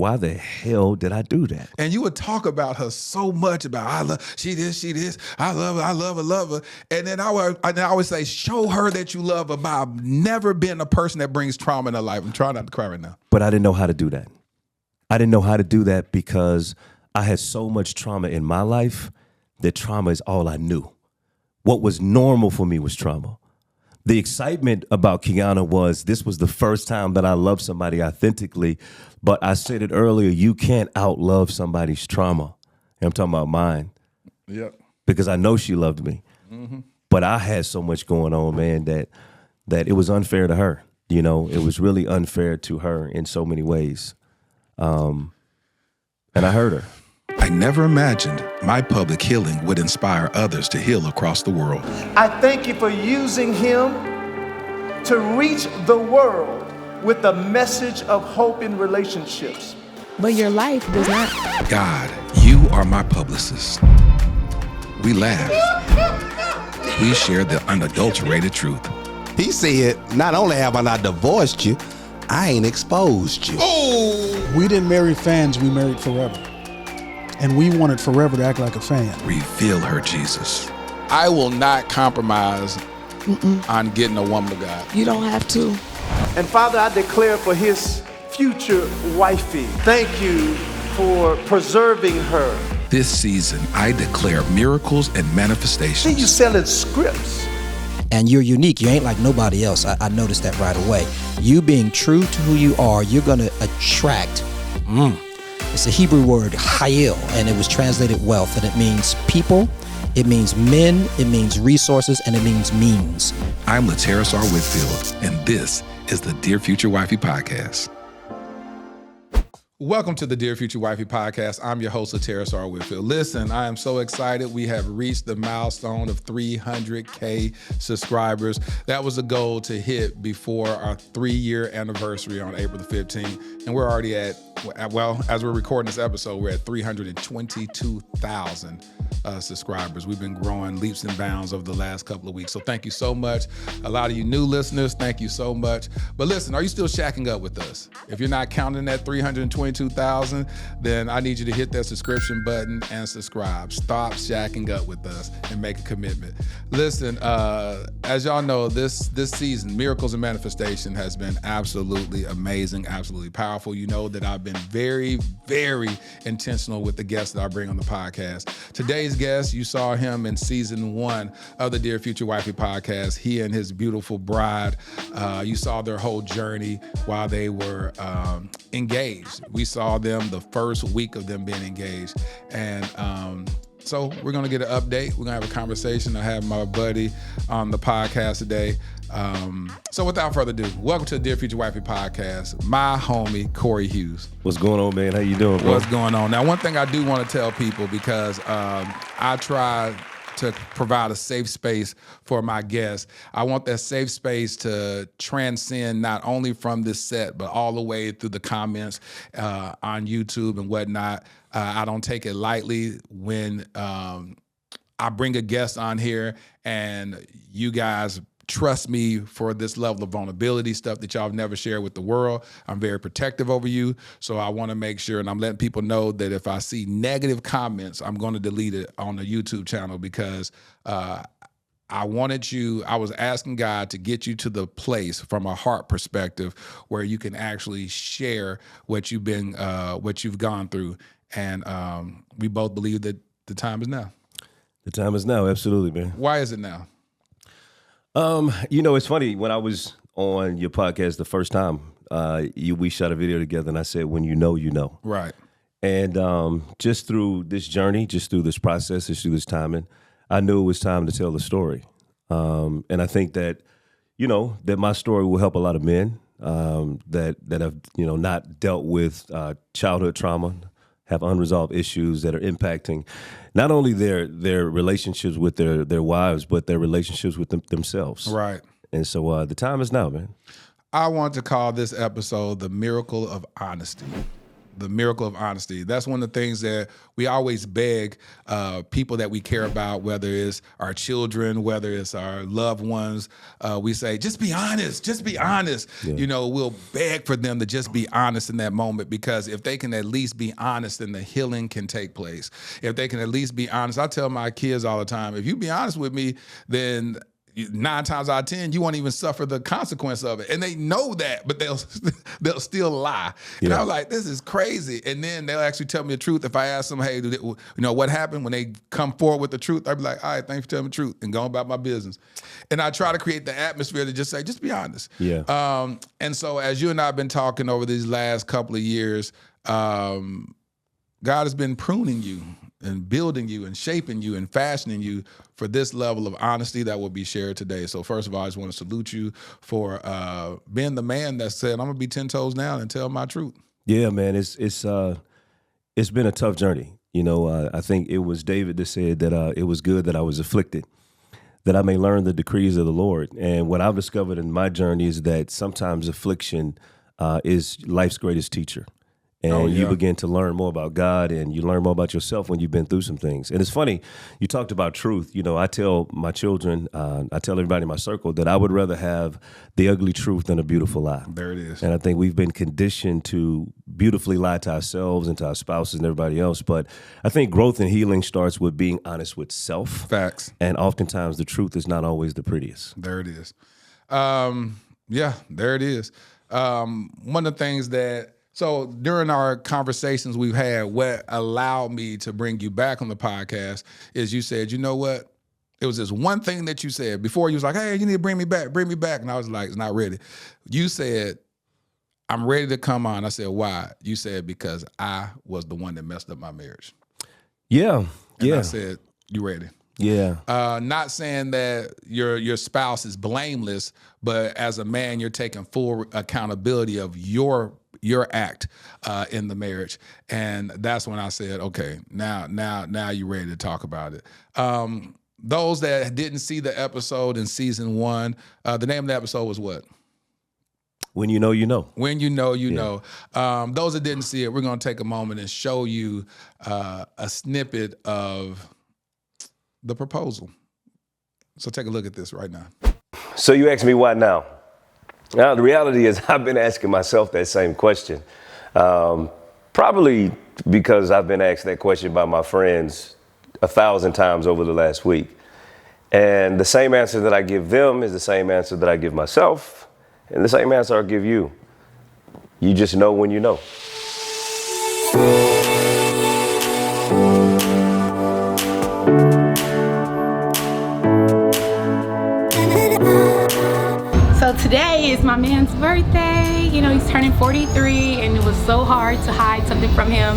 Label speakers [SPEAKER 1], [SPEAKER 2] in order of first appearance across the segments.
[SPEAKER 1] why the hell did I do that?
[SPEAKER 2] And you would talk about her so much about, she this, I love her. And then I would say, show her that you love her, but I've never been a person that brings trauma in her life. I'm trying not to cry right now.
[SPEAKER 1] But I didn't know how to do that. I didn't know how to do that because I had so much trauma in my life that trauma is all I knew. What was normal for me was trauma. The excitement about Kiana was this was the first time that I loved somebody authentically. But I said it earlier, you can't outlove somebody's trauma. And I'm talking about mine.
[SPEAKER 2] Yep.
[SPEAKER 1] Because I know she loved me. Mm-hmm. But I had so much going on, man, that it was unfair to her. You know, it was really unfair to her in so many ways. And I hurt her.
[SPEAKER 2] I never imagined my public healing would inspire others to heal across the world.
[SPEAKER 3] I thank you for using him to reach the world with a message of hope in relationships.
[SPEAKER 4] But your life does not.
[SPEAKER 2] God, you are my publicist. We laugh. We share the unadulterated truth.
[SPEAKER 5] He said, not only have I not divorced you, I ain't exposed you.
[SPEAKER 2] Oh!
[SPEAKER 6] We didn't marry fans, we married forever. And we wanted forever to act like a fan.
[SPEAKER 2] Reveal her, Jesus. I will not compromise on getting a woman of God.
[SPEAKER 4] You don't have to.
[SPEAKER 3] And Father, I declare for his future wifey, thank you for preserving her.
[SPEAKER 2] This season, I declare miracles and manifestations.
[SPEAKER 3] See you selling scripts.
[SPEAKER 7] And you're unique. You ain't like nobody else. I noticed that right away. You being true to who you are, you're going to attract. It's a Hebrew word, hayil, and it was translated wealth, and it means people, it means men, it means resources, and it means means.
[SPEAKER 2] I'm Lateris R. Whitfield, and this is the Dear Future Wifey Podcast. Welcome to the Dear Future Wifey Podcast. I'm your host, Lateris R. Whitfield. Listen, I am so excited. We have reached the milestone of 300K subscribers. That was a goal to hit before our 3-year anniversary on April the 15th. And we're already at, well, as we're recording this episode, we're at 322,000 subscribers. We've been growing leaps and bounds over the last couple of weeks. So thank you so much. A lot of you new listeners, thank you so much. But listen, are you still shacking up with us? If you're not counting that 322,000, then I need you to hit that subscription button and subscribe. Stop shacking up with us and make a commitment. Listen, as y'all know, this season, Miracles and Manifestation has been absolutely amazing, absolutely powerful. You know that I've been very, very intentional with the guests that I bring on the podcast. Today's guest, you saw him in season 1 of the Dear Future Wifey Podcast. He and his beautiful bride, you saw their whole journey while they were engaged. We saw them the first week of them being engaged. And so we're going to get an update. We're going to have a conversation. I have my buddy on the podcast today. So without further ado, welcome to the Dear Future Wifey Podcast, my homie, Cory Hughes.
[SPEAKER 1] What's going on, man? How you doing, bro?
[SPEAKER 2] What's going on? Now, one thing I do want to tell people, because I try to provide a safe space for my guests. I want that safe space to transcend not only from this set, but all the way through the comments on YouTube and whatnot. I don't take it lightly when I bring a guest on here and you guys trust me for this level of vulnerability, stuff that y'all have never shared with the world. I'm very protective over you. So I want to make sure, and I'm letting people know that if I see negative comments, I'm going to delete it on the YouTube channel, because I was asking God to get you to the place from a heart perspective where you can actually share what you've gone through. And we both believe that the time is now.
[SPEAKER 1] The time is now, absolutely, man.
[SPEAKER 2] Why is it now?
[SPEAKER 1] You know, it's funny. When I was on your podcast the first time, we shot a video together, and I said, when you know, you know.
[SPEAKER 2] Right.
[SPEAKER 1] And just through this journey, just through this process, just through this timing, I knew it was time to tell the story. And I think that, you know, that my story will help a lot of men that have, you know, not dealt with childhood trauma, have unresolved issues that are impacting not only their relationships with their wives, but their relationships with themselves.
[SPEAKER 2] Right.
[SPEAKER 1] And so the time is now, man.
[SPEAKER 2] I want to call this episode The Miracle of Honesty. The miracle of honesty. That's one of the things that we always beg people that we care about, whether it's our children, whether it's our loved ones. We say, just be honest, just be honest.
[SPEAKER 1] Yeah.
[SPEAKER 2] You know, we'll beg for them to just be honest in that moment, because if they can at least be honest, then the healing can take place. If they can at least be honest, I tell my kids all the time, if you be honest with me, then 9 times out of 10, you won't even suffer the consequence of it. And they know that, but they'll still lie. And I was like, this is crazy. And then they'll actually tell me the truth. If I ask them, hey, you know, what happened? When they come forward with the truth, I'll be like, all right, thanks for telling me the truth, and go about my business. And I try to create the atmosphere to just say, just be honest.
[SPEAKER 1] Yeah.
[SPEAKER 2] And so as you and I have been talking over these last couple of years, God has been pruning you and building you and shaping you and fashioning you for this level of honesty that will be shared today. So first of all, I just want to salute you for being the man that said, I'm going to be 10 toes down and tell my truth.
[SPEAKER 1] Yeah, man, it's been a tough journey. You know, I think it was David that said that it was good that I was afflicted, that I may learn the decrees of the Lord. And what I've discovered in my journey is that sometimes affliction is life's greatest teacher. And you begin to learn more about God, and you learn more about yourself when you've been through some things. And it's funny, you talked about truth. You know, I tell my children, I tell everybody in my circle that I would rather have the ugly truth than a beautiful lie.
[SPEAKER 2] There it is.
[SPEAKER 1] And I think we've been conditioned to beautifully lie to ourselves and to our spouses and everybody else. But I think growth and healing starts with being honest with self.
[SPEAKER 2] Facts.
[SPEAKER 1] And oftentimes the truth is not always the prettiest.
[SPEAKER 2] There it is. Yeah, there it is. One of the things that, so during our conversations we've had, what allowed me to bring you back on the podcast is you said, you know what? It was this one thing that you said before. You was like, hey, you need to bring me back. And I was like, it's not ready. You said, I'm ready to come on. I said, why? You said, because I was the one that messed up my marriage.
[SPEAKER 1] Yeah.
[SPEAKER 2] And I said, you ready?
[SPEAKER 1] Yeah.
[SPEAKER 2] Not saying that your spouse is blameless, but as a man, you're taking full accountability of your act in the marriage. And that's when I said, okay, now you're ready to talk about it. Those that didn't see the episode in season 1, the name of the episode was what?
[SPEAKER 1] When you know, you know.
[SPEAKER 2] When you know, you know. Those that didn't see it, we're going to take a moment and show you a snippet of the proposal. So take a look at this right now.
[SPEAKER 1] So you ask me why now? Now, the reality is I've been asking myself that same question. Probably because I've been asked that question by my friends 1,000 times over the last week. And the same answer that I give them is the same answer that I give myself, and the same answer I'll give you. You just know when you know.
[SPEAKER 4] So today is my man's birthday. You know, he's turning 43, and it was so hard to hide something from him.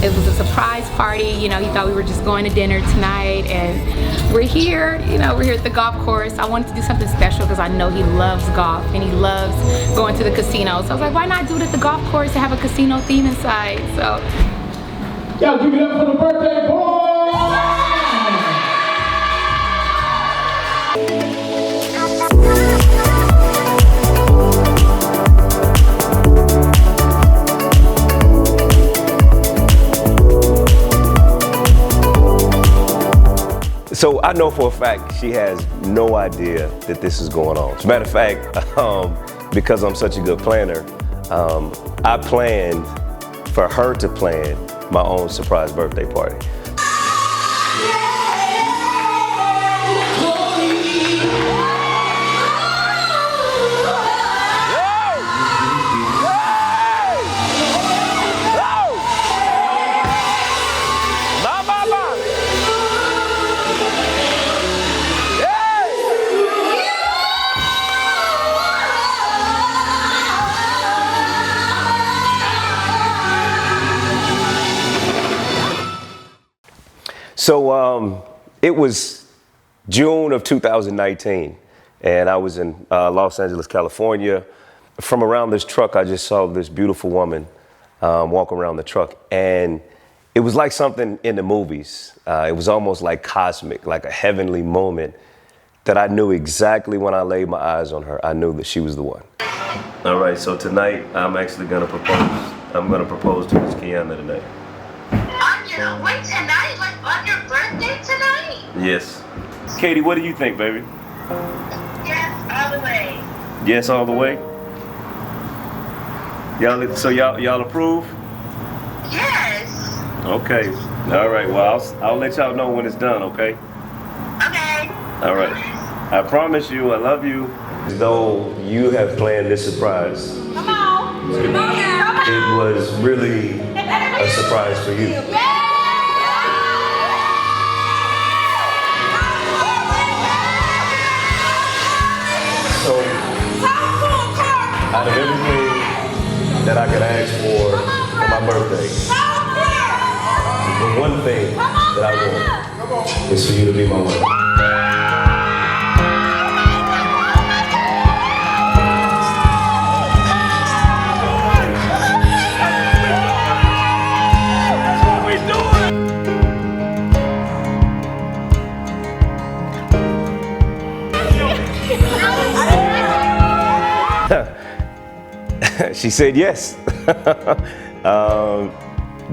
[SPEAKER 4] It was a surprise party. You know, he thought we were just going to dinner tonight, and we're here. You know, we're here at the golf course. I wanted to do something special because I know he loves golf and he loves going to the casino. So I was like, why not do it at the golf course and have a casino theme inside? So,
[SPEAKER 3] Y'all give it up for the birthday boy!
[SPEAKER 1] So I know for a fact she has no idea that this is going on. As a matter of fact, because I'm such a good planner, I planned for her to plan my own surprise birthday party. So it was June of 2019, and I was in Los Angeles, California. From around this truck, I just saw this beautiful woman walk around the truck, and it was like something in the movies. It was almost like cosmic, like a heavenly moment that I knew exactly when I laid my eyes on her. I knew that she was the one. All right, so tonight I'm actually gonna propose. I'm gonna propose to Miss Kiana tonight.
[SPEAKER 8] Wait, tonight? Like on your birthday tonight?
[SPEAKER 1] Yes. Katie, what do you think, baby?
[SPEAKER 8] Yes, all the way.
[SPEAKER 1] Yes, all the way. Y'all approve?
[SPEAKER 8] Yes.
[SPEAKER 1] Okay. All right. Well, I'll let y'all know when it's done. Okay.
[SPEAKER 8] Okay.
[SPEAKER 1] All right. I promise you, I love you. Though you have planned this surprise,
[SPEAKER 4] Come on. Come on.
[SPEAKER 1] it was really a surprise for you. So, out of everything that I could ask for my birthday, the one thing that I want is for you to be my wife. She said yes. The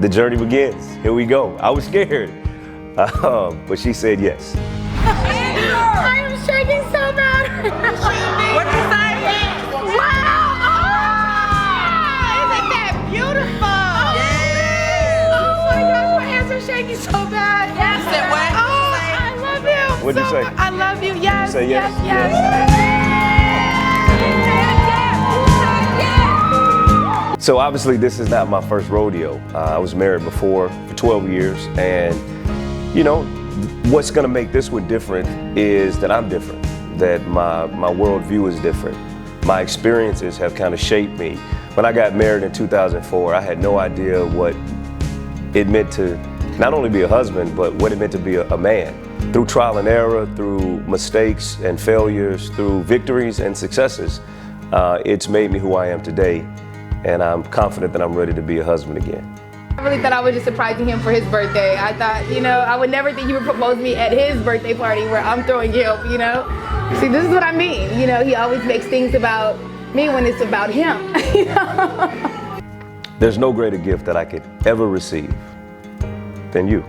[SPEAKER 1] journey begins. Here we go. I was scared, but she said yes.
[SPEAKER 4] I am shaking so bad. What you say? Wow! Oh, isn't that beautiful? Yes. Oh my gosh, my hands are shaking so bad. Yes. Oh, I love you.
[SPEAKER 1] What'd you say?
[SPEAKER 4] I love you. Yes.
[SPEAKER 1] Say yes.
[SPEAKER 4] Yes.
[SPEAKER 1] So obviously this is not my first rodeo. I was married before for 12 years, and you know, what's gonna make this one different is that I'm different, that my worldview is different. My experiences have kind of shaped me. When I got married in 2004, I had no idea what it meant to not only be a husband, but what it meant to be a man. Through trial and error, through mistakes and failures, through victories and successes, it's made me who I am today. And I'm confident that I'm ready to be a husband again.
[SPEAKER 4] I really thought I was just surprising him for his birthday. I thought, I would never think he would propose to me at his birthday party where I'm throwing him, See, this is what I mean. He always makes things about me when it's about him.
[SPEAKER 1] There's no greater gift that I could ever receive than you.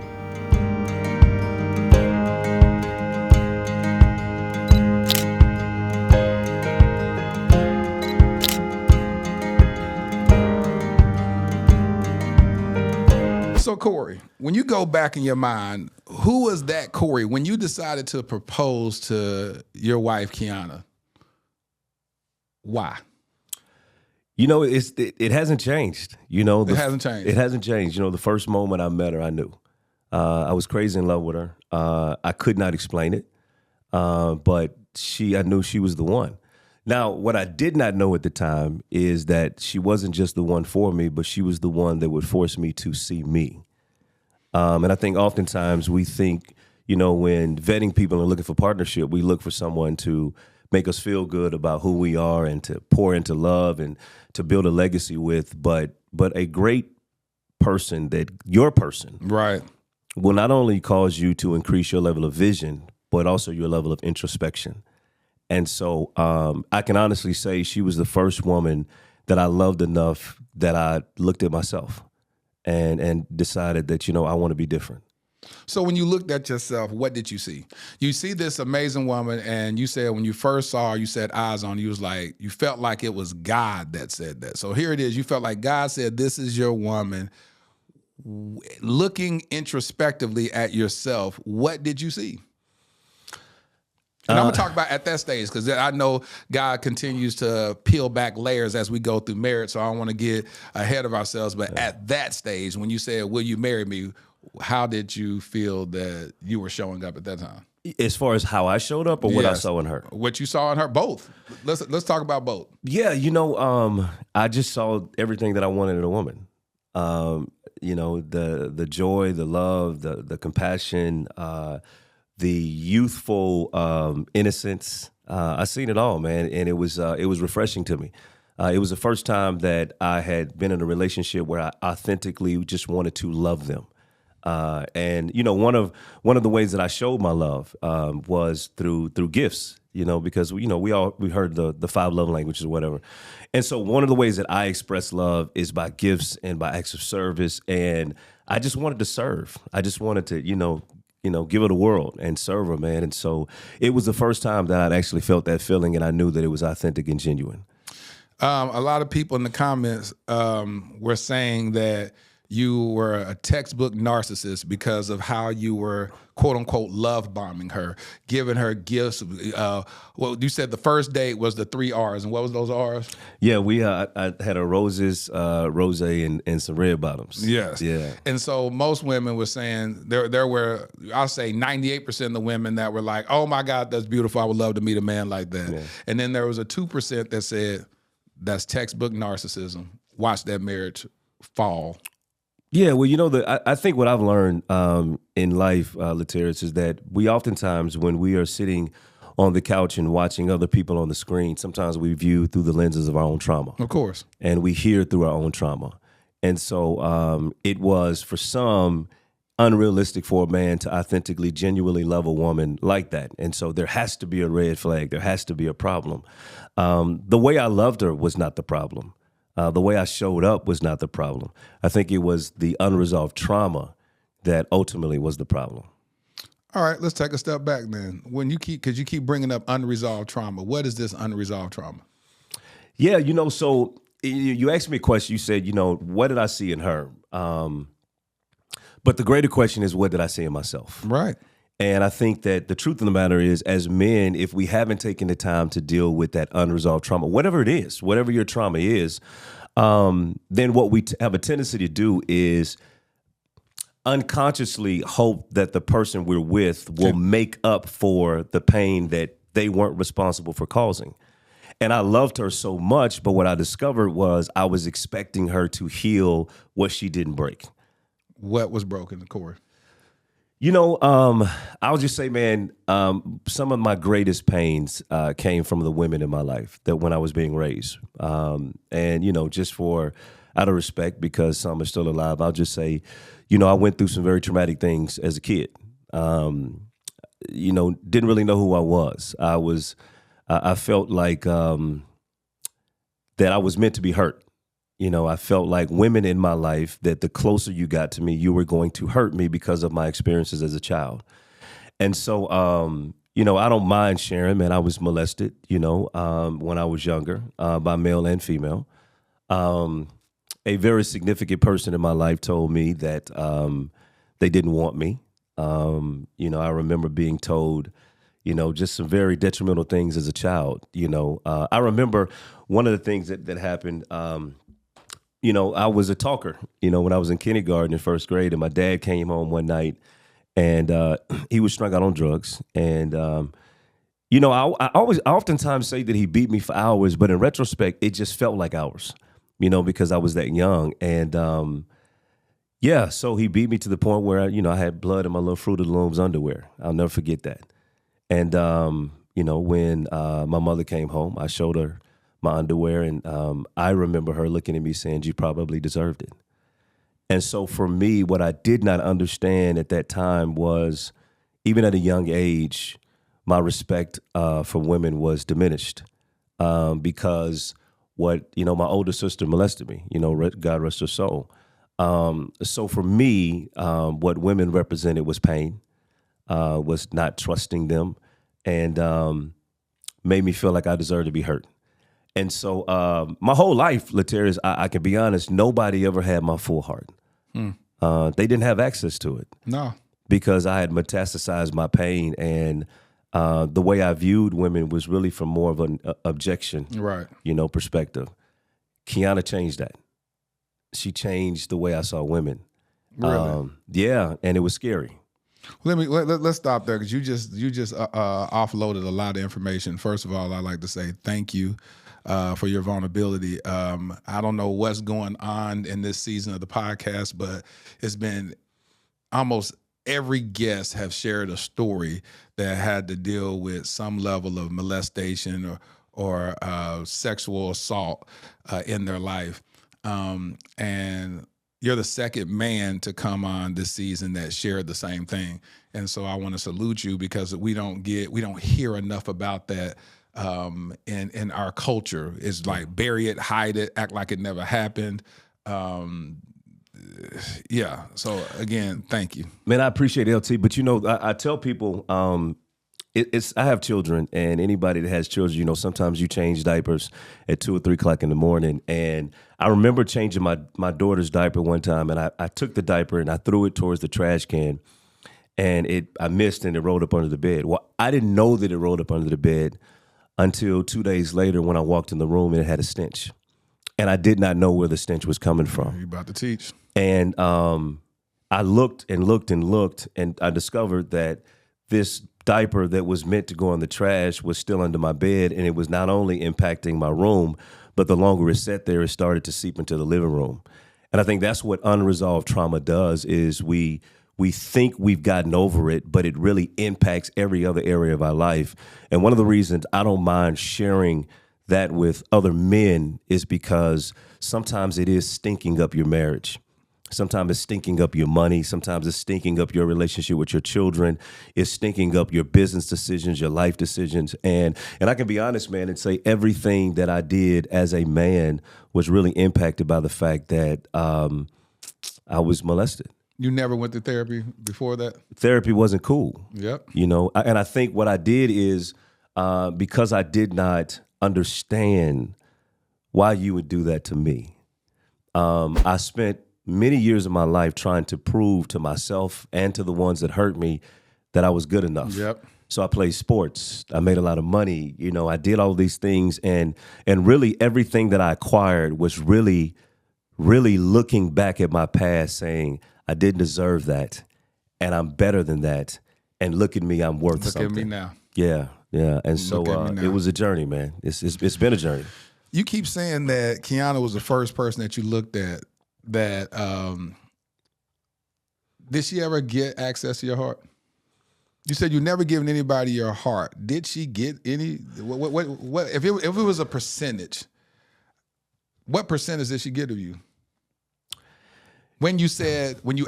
[SPEAKER 2] So Cory, when you go back in your mind, who was that Cory when you decided to propose to your wife, Kiana? Why?
[SPEAKER 1] It hasn't changed.
[SPEAKER 2] It hasn't changed.
[SPEAKER 1] It hasn't changed. The first moment I met her, I knew. I was crazy in love with her. I could not explain it, but I knew she was the one. Now, what I did not know at the time is that she wasn't just the one for me, but she was the one that would force me to see me. And I think oftentimes we think, when vetting people and looking for partnership, we look for someone to make us feel good about who we are and to pour into love and to build a legacy with. But a great person, that your person,
[SPEAKER 2] right,
[SPEAKER 1] will not only cause you to increase your level of vision, but also your level of introspection. And so I can honestly say she was the first woman that I loved enough that I looked at myself and decided that, I want to be different.
[SPEAKER 2] So when you looked at yourself, what did you see? You see this amazing woman, and you said when you first saw her, you set eyes on her, you felt like it was God that said that. So here it is. You felt like God said, this is your woman. Looking introspectively at yourself, what did you see? And I'm going to talk about at that stage, because I know God continues to peel back layers as we go through marriage, so I don't want to get ahead of ourselves. But at that stage, when you said, will you marry me, how did you feel that you were showing up at that time?
[SPEAKER 1] As far as how I showed up or what I saw in her?
[SPEAKER 2] What you saw in her, both. Let's talk about both.
[SPEAKER 1] Yeah, I just saw everything that I wanted in a woman. The joy, the love, the compassion, the youthful innocence. I seen it all, man, and it was refreshing to me. It was the first time that I had been in a relationship where I authentically just wanted to love them. And you know, one of the ways that I showed my love was through gifts. You know, because you know we heard the 5 love languages or whatever, and so one of the ways that I express love is by gifts and by acts of service. And I just wanted to serve. I just wanted to give it a whirl and serve her, man. And so it was the first time that I'd actually felt that feeling, and I knew that it was authentic and genuine.
[SPEAKER 2] A lot of people in the comments were saying that you were a textbook narcissist because of how you were, quote unquote, love bombing her, giving her gifts. Well, you said the first date was the 3 R's, and what was those R's?
[SPEAKER 1] Yeah, I had a roses, rose, and some red bottoms.
[SPEAKER 2] Yes.
[SPEAKER 1] Yeah.
[SPEAKER 2] And so most women were saying there were, I'll say 98% of the women that were like, oh my God, that's beautiful. I would love to meet a man like that. Yeah. And then there was a 2% that said, that's textbook narcissism. Watch that marriage fall.
[SPEAKER 1] Yeah, well, you know, I think what I've learned in life, Lateris, is that we oftentimes, when we are sitting on the couch and watching other people on the screen, sometimes we view through the lenses of our own trauma.
[SPEAKER 2] Of course.
[SPEAKER 1] And we hear through our own trauma. And so it was, for some, unrealistic for a man to authentically, genuinely love a woman like that. And so there has to be a red flag. There has to be a problem. The way I loved her was not the problem. The way I showed up was not the problem. I think it was the unresolved trauma that ultimately was the problem.
[SPEAKER 2] All right, let's take a step back then. Because you keep bringing up unresolved trauma. What is this unresolved trauma?
[SPEAKER 1] Yeah, you know, so you asked me a question. You said, you know, what did I see in her? But the greater question is, what did I see in myself?
[SPEAKER 2] Right.
[SPEAKER 1] And I think that the truth of the matter is, as men, if we haven't taken the time to deal with that unresolved trauma, whatever it is, whatever your trauma is, then what we have a tendency to do is unconsciously hope that the person we're with will make up for the pain that they weren't responsible for causing. And I loved her so much, but what I discovered was I was expecting her to heal what she didn't break.
[SPEAKER 2] What was broken, Cory?
[SPEAKER 1] You know, I'll just say, man, some of my greatest pains came from the women in my life that when I was being raised. And, you know, just out of respect, because some are still alive, I'll just say, you know, I went through some very traumatic things as a kid. You know, didn't really know who I was. I felt like that I was meant to be hurt. You know, I felt like women in my life, that the closer you got to me, you were going to hurt me because of my experiences as a child. And so, you know, I don't mind sharing, man, I was molested, you know, when I was younger by male and female. A very significant person in my life told me that they didn't want me. You know, I remember being told, you know, just some very detrimental things as a child. You know, I remember one of the things that happened. You know, I was a talker, you know, when I was in kindergarten and first grade, and my dad came home one night and he was strung out on drugs. And, you know, I oftentimes say that he beat me for hours, but in retrospect, it just felt like hours, you know, because I was that young. And, yeah, so he beat me to the point where, you know, I had blood in my little Fruit of the Looms underwear. I'll never forget that. And, you know, when my mother came home, I showed her my underwear, and I remember her looking at me saying, you probably deserved it. And so for me, what I did not understand at that time was, even at a young age, my respect for women was diminished because you know, my older sister molested me, you know, God rest her soul. So for me, what women represented was pain, was not trusting them, and made me feel like I deserved to be hurt. And so my whole life, Laterius, I can be honest, nobody ever had my full heart. They didn't have access to it.
[SPEAKER 2] No.
[SPEAKER 1] Because I had metastasized my pain, and the way I viewed women was really from more of an objection,
[SPEAKER 2] right? You
[SPEAKER 1] know, perspective. Kiana changed that. She changed the way I saw women.
[SPEAKER 2] Really?
[SPEAKER 1] Yeah, and it was scary.
[SPEAKER 2] Let's stop there, because you just offloaded a lot of information. First of all, I'd like to say thank you for your vulnerability. I don't know what's going on in this season of the podcast, but it's been almost every guest have shared a story that had to deal with some level of molestation or sexual assault in their life. And you're the second man to come on this season that shared the same thing. And so I want to salute you because we don't hear enough about that in our culture. It's like bury it, hide it, act like it never happened. Yeah. So again, thank you.
[SPEAKER 1] Man, I appreciate LT, but I tell people, I have children, and anybody that has children, sometimes you change diapers at 2 or 3 o'clock in the morning. And I remember changing my daughter's diaper one time, and I took the diaper and I threw it towards the trash can, and I missed and it rolled up under the bed. Well, I didn't know that it rolled up under the bed until 2 days later when I walked in the room and it had a stench. And I did not know where the stench was coming from.
[SPEAKER 2] You about to teach.
[SPEAKER 1] And I looked and looked and looked, and I discovered that this diaper that was meant to go in the trash was still under my bed, and it was not only impacting my room, but the longer it sat there, it started to seep into the living room. And I think that's what unresolved trauma does, is we think we've gotten over it, but it really impacts every other area of our life. And one of the reasons I don't mind sharing that with other men is because sometimes it is stinking up your marriage. Sometimes it's stinking up your money. Sometimes it's stinking up your relationship with your children. It's stinking up your business decisions, your life decisions. And I can be honest, man, and say everything that I did as a man was really impacted by the fact that I was molested.
[SPEAKER 2] You never went to therapy before that?
[SPEAKER 1] Therapy wasn't cool.
[SPEAKER 2] Yep.
[SPEAKER 1] And I think what I did is because I did not understand why you would do that to me, I spent many years of my life trying to prove to myself and to the ones that hurt me that I was good enough.
[SPEAKER 2] Yep.
[SPEAKER 1] So I played sports. I made a lot of money. I did all these things, and really everything that I acquired was really, really looking back at my past, saying I didn't deserve that, and I'm better than that. And look at me, I'm worth something.
[SPEAKER 2] Look at me now.
[SPEAKER 1] Yeah. And so it was a journey, man. It's been a journey.
[SPEAKER 2] You keep saying that Kiana was the first person that you looked at. That did she ever get access to your heart? You said you never given anybody your heart. Did she get any? What if it was a percentage? What percentage did she get of you? When you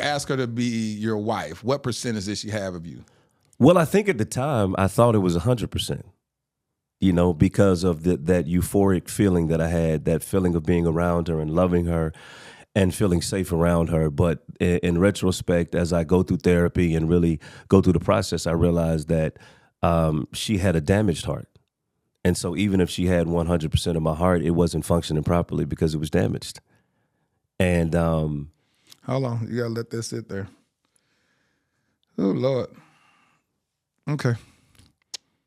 [SPEAKER 2] asked her to be your wife, what percentage did she have of you?
[SPEAKER 1] Well, I think at the time I thought it was 100%. Because of that euphoric feeling that I had, that feeling of being around her and loving her and feeling safe around her. But in retrospect, as I go through therapy and really go through the process, I realized that she had a damaged heart. And so even if she had 100% of my heart, it wasn't functioning properly because it was damaged. And
[SPEAKER 2] hold on, you gotta let that sit there. Oh Lord. Okay.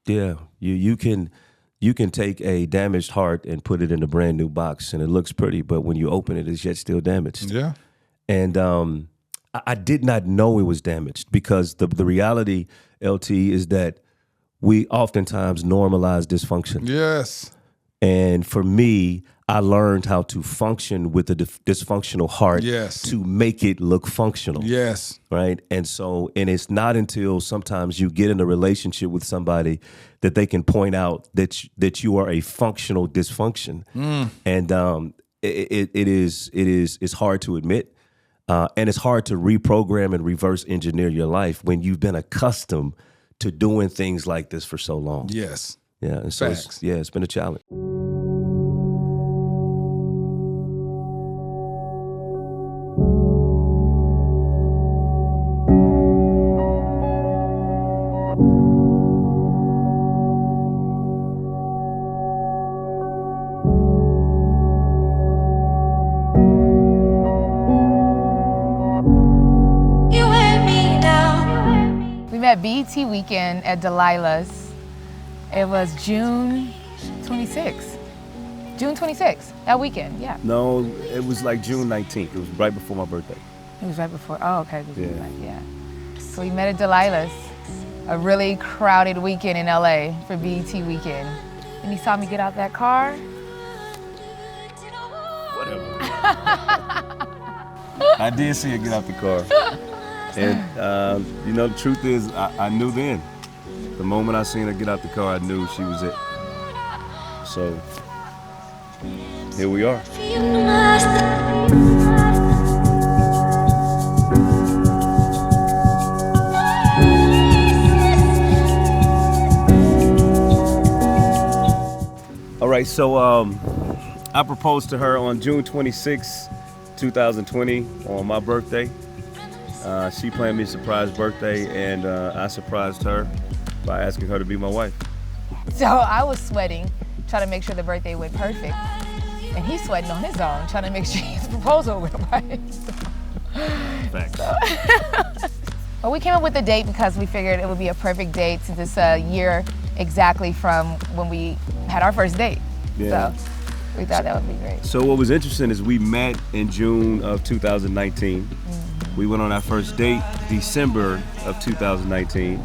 [SPEAKER 1] Yeah, you can take a damaged heart and put it in a brand new box, and it looks pretty, but when you open it, it's yet still damaged.
[SPEAKER 2] Yeah.
[SPEAKER 1] And I did not know it was damaged because the reality, LT, is that we oftentimes normalize dysfunction.
[SPEAKER 2] Yes.
[SPEAKER 1] And for me, I learned how to function with a dysfunctional heart to make it look functional.
[SPEAKER 2] Yes.
[SPEAKER 1] Right? And it's not until sometimes you get in a relationship with somebody that they can point out that you are a functional dysfunction. And it's hard to admit. And it's hard to reprogram and reverse engineer your life when you've been accustomed to doing things like this for so long.
[SPEAKER 2] Yes.
[SPEAKER 1] Yeah. And so it's been a challenge.
[SPEAKER 4] BET weekend at Delilah's. It was June 26th. June 26th, that weekend, yeah.
[SPEAKER 1] No, it was like June 19th. It was right before my birthday.
[SPEAKER 4] It was right before, oh, okay. Yeah. So we met at Delilah's, a really crowded weekend in LA for BET weekend. And he saw me get out that car.
[SPEAKER 1] Whatever. I did see her get out the car. And, the truth is, I knew then. The moment I seen her get out the car, I knew she was it. So, here we are. right, so I proposed to her on June 26, 2020, on my birthday. She planned me a surprise birthday, and I surprised her by asking her to be my wife.
[SPEAKER 9] So I was sweating, trying to make sure the birthday went perfect. And he's sweating on his own, trying to make sure his proposal went right.
[SPEAKER 1] Facts.
[SPEAKER 9] Well, we came up with the date because we figured it would be a perfect date since it's a year exactly from when we had our first date.
[SPEAKER 1] Yeah.
[SPEAKER 9] So we thought that would be great.
[SPEAKER 1] So what was interesting is we met in June of 2019. We went on our first date December of 2019.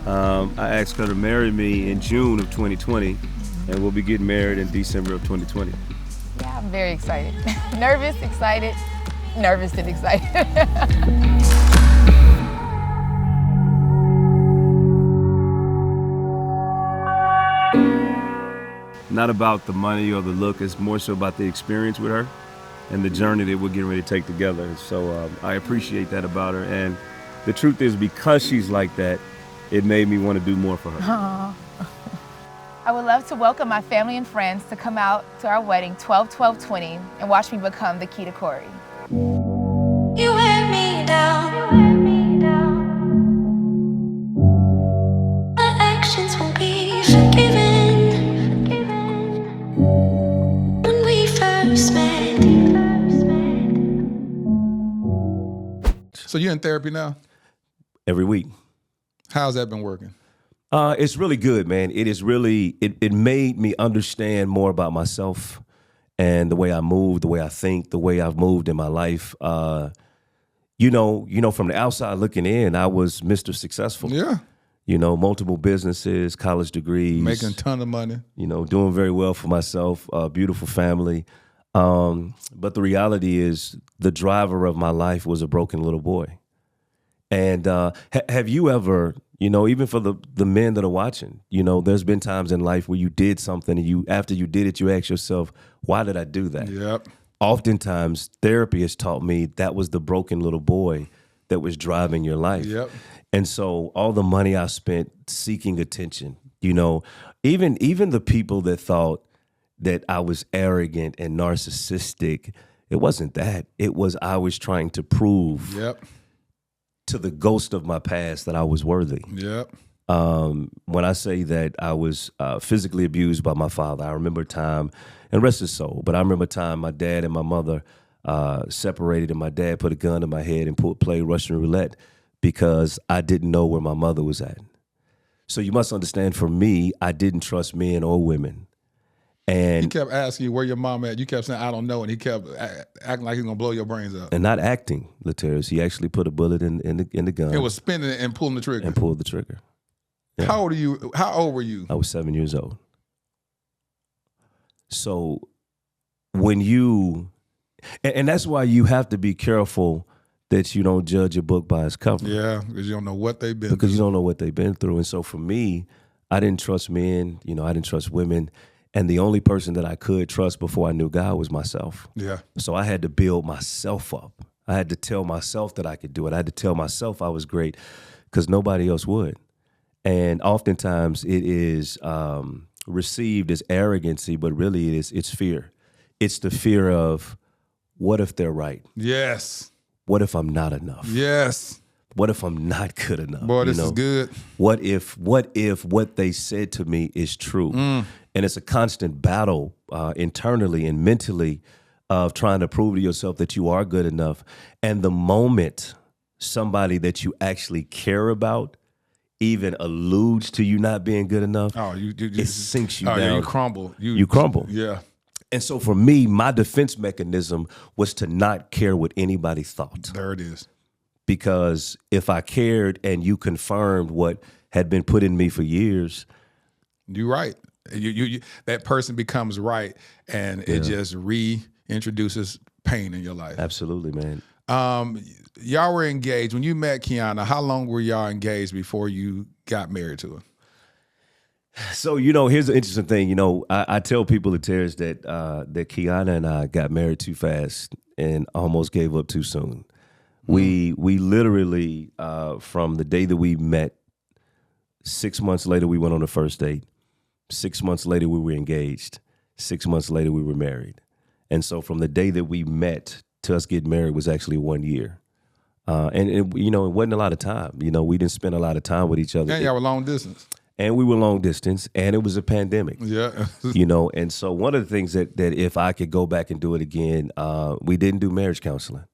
[SPEAKER 1] I asked her to marry me in June of 2020, and we'll be getting married in December of 2020.
[SPEAKER 9] Yeah, I'm very excited. Nervous, excited, nervous and excited.
[SPEAKER 1] Not about the money or the look, it's more so about the experience with her and the journey that we're getting ready to take together. So I appreciate that about her. And the truth is, because she's like that, it made me want to do more for her.
[SPEAKER 9] Aww. I would love to welcome my family and friends to come out to our wedding 12/12/20 and watch me become the key to Cory.
[SPEAKER 10] You wear me down. My actions won't be forgiven. When we first met.
[SPEAKER 2] So you're in therapy now?
[SPEAKER 1] Every week.
[SPEAKER 2] How's that been working?
[SPEAKER 1] It's really good, man. It is really, it made me understand more about myself and the way I move, the way I think, the way I've moved in my life. You know, from the outside looking in, I was Mr. Successful.
[SPEAKER 2] Yeah.
[SPEAKER 1] You know, multiple businesses, college degrees.
[SPEAKER 2] Making a ton of money.
[SPEAKER 1] You know, doing very well for myself, beautiful family. But the reality is the driver of my life was a broken little boy. And have you ever, you know, even for the men that are watching, you know, there's been times in life where you did something and after you did it, you ask yourself, why did I do that?
[SPEAKER 2] Yep.
[SPEAKER 1] Oftentimes, therapy has taught me that was the broken little boy that was driving your life.
[SPEAKER 2] Yep.
[SPEAKER 1] And so all the money I spent seeking attention, you know, even the people that thought that I was arrogant and narcissistic, it wasn't that. It was I was trying to prove to the ghost of my past that I was worthy.
[SPEAKER 2] Yep.
[SPEAKER 1] When I say that I was physically abused by my father, I remember a time, and rest his soul, but I remember a time my dad and my mother separated, and my dad put a gun to my head and played Russian roulette because I didn't know where my mother was at. So you must understand, for me, I didn't trust men or women. And
[SPEAKER 2] he kept asking you where your mom at. You kept saying, I don't know. And he kept acting like he's going to blow your brains out.
[SPEAKER 1] And not acting, Lateris. He actually put a bullet in the gun.
[SPEAKER 2] It was spinning and pulling the trigger.
[SPEAKER 1] And pulled the trigger. Yeah.
[SPEAKER 2] How old are you? How old were you?
[SPEAKER 1] I was 7 years old. So when you, and that's why you have to be careful that you don't judge a book by its cover.
[SPEAKER 2] Yeah, because you don't know what they've been through.
[SPEAKER 1] Because you don't know what they've been through. And so for me, I didn't trust men, you know, I didn't trust women. And the only person that I could trust before I knew God was myself.
[SPEAKER 2] Yeah.
[SPEAKER 1] So I had to build myself up. I had to tell myself that I could do it. I had to tell myself I was great because nobody else would. And oftentimes it is received as arrogancy, but really it's fear. It's the fear of, what if they're right?
[SPEAKER 2] Yes.
[SPEAKER 1] What if I'm not enough?
[SPEAKER 2] Yes.
[SPEAKER 1] What if I'm not good enough?
[SPEAKER 2] Boy, this is good.
[SPEAKER 1] What if what they said to me is true? And it's a constant battle internally and mentally of trying to prove to yourself that you are good enough. And the moment somebody that you actually care about even alludes to you not being good enough, it sinks you down.
[SPEAKER 2] Yeah, you crumble.
[SPEAKER 1] You crumble.
[SPEAKER 2] Yeah.
[SPEAKER 1] And so for me, my defense mechanism was to not care what anybody thought.
[SPEAKER 2] There it is.
[SPEAKER 1] Because if I cared and you confirmed what had been put in me for years,
[SPEAKER 2] you're right. You that person becomes right, and it just reintroduces pain in your life.
[SPEAKER 1] Absolutely, man.
[SPEAKER 2] Y'all were engaged when you met Kiana. How long were y'all engaged before you got married to her?
[SPEAKER 1] So, you know, here's the interesting thing. You know, I tell people at Terrace that Kiana and I got married too fast and almost gave up too soon. We literally, from the day that we met, 6 months later we went on the first date. 6 months later we were engaged. 6 months later, we were married. And so from the day that we met to us getting married was actually 1 year. And it wasn't a lot of time. We didn't spend a lot of time with each other.
[SPEAKER 2] And y'all were long distance.
[SPEAKER 1] And we were long distance, and it was a pandemic.
[SPEAKER 2] Yeah.
[SPEAKER 1] And so one of the things that if I could go back and do it again, we didn't do marriage counseling.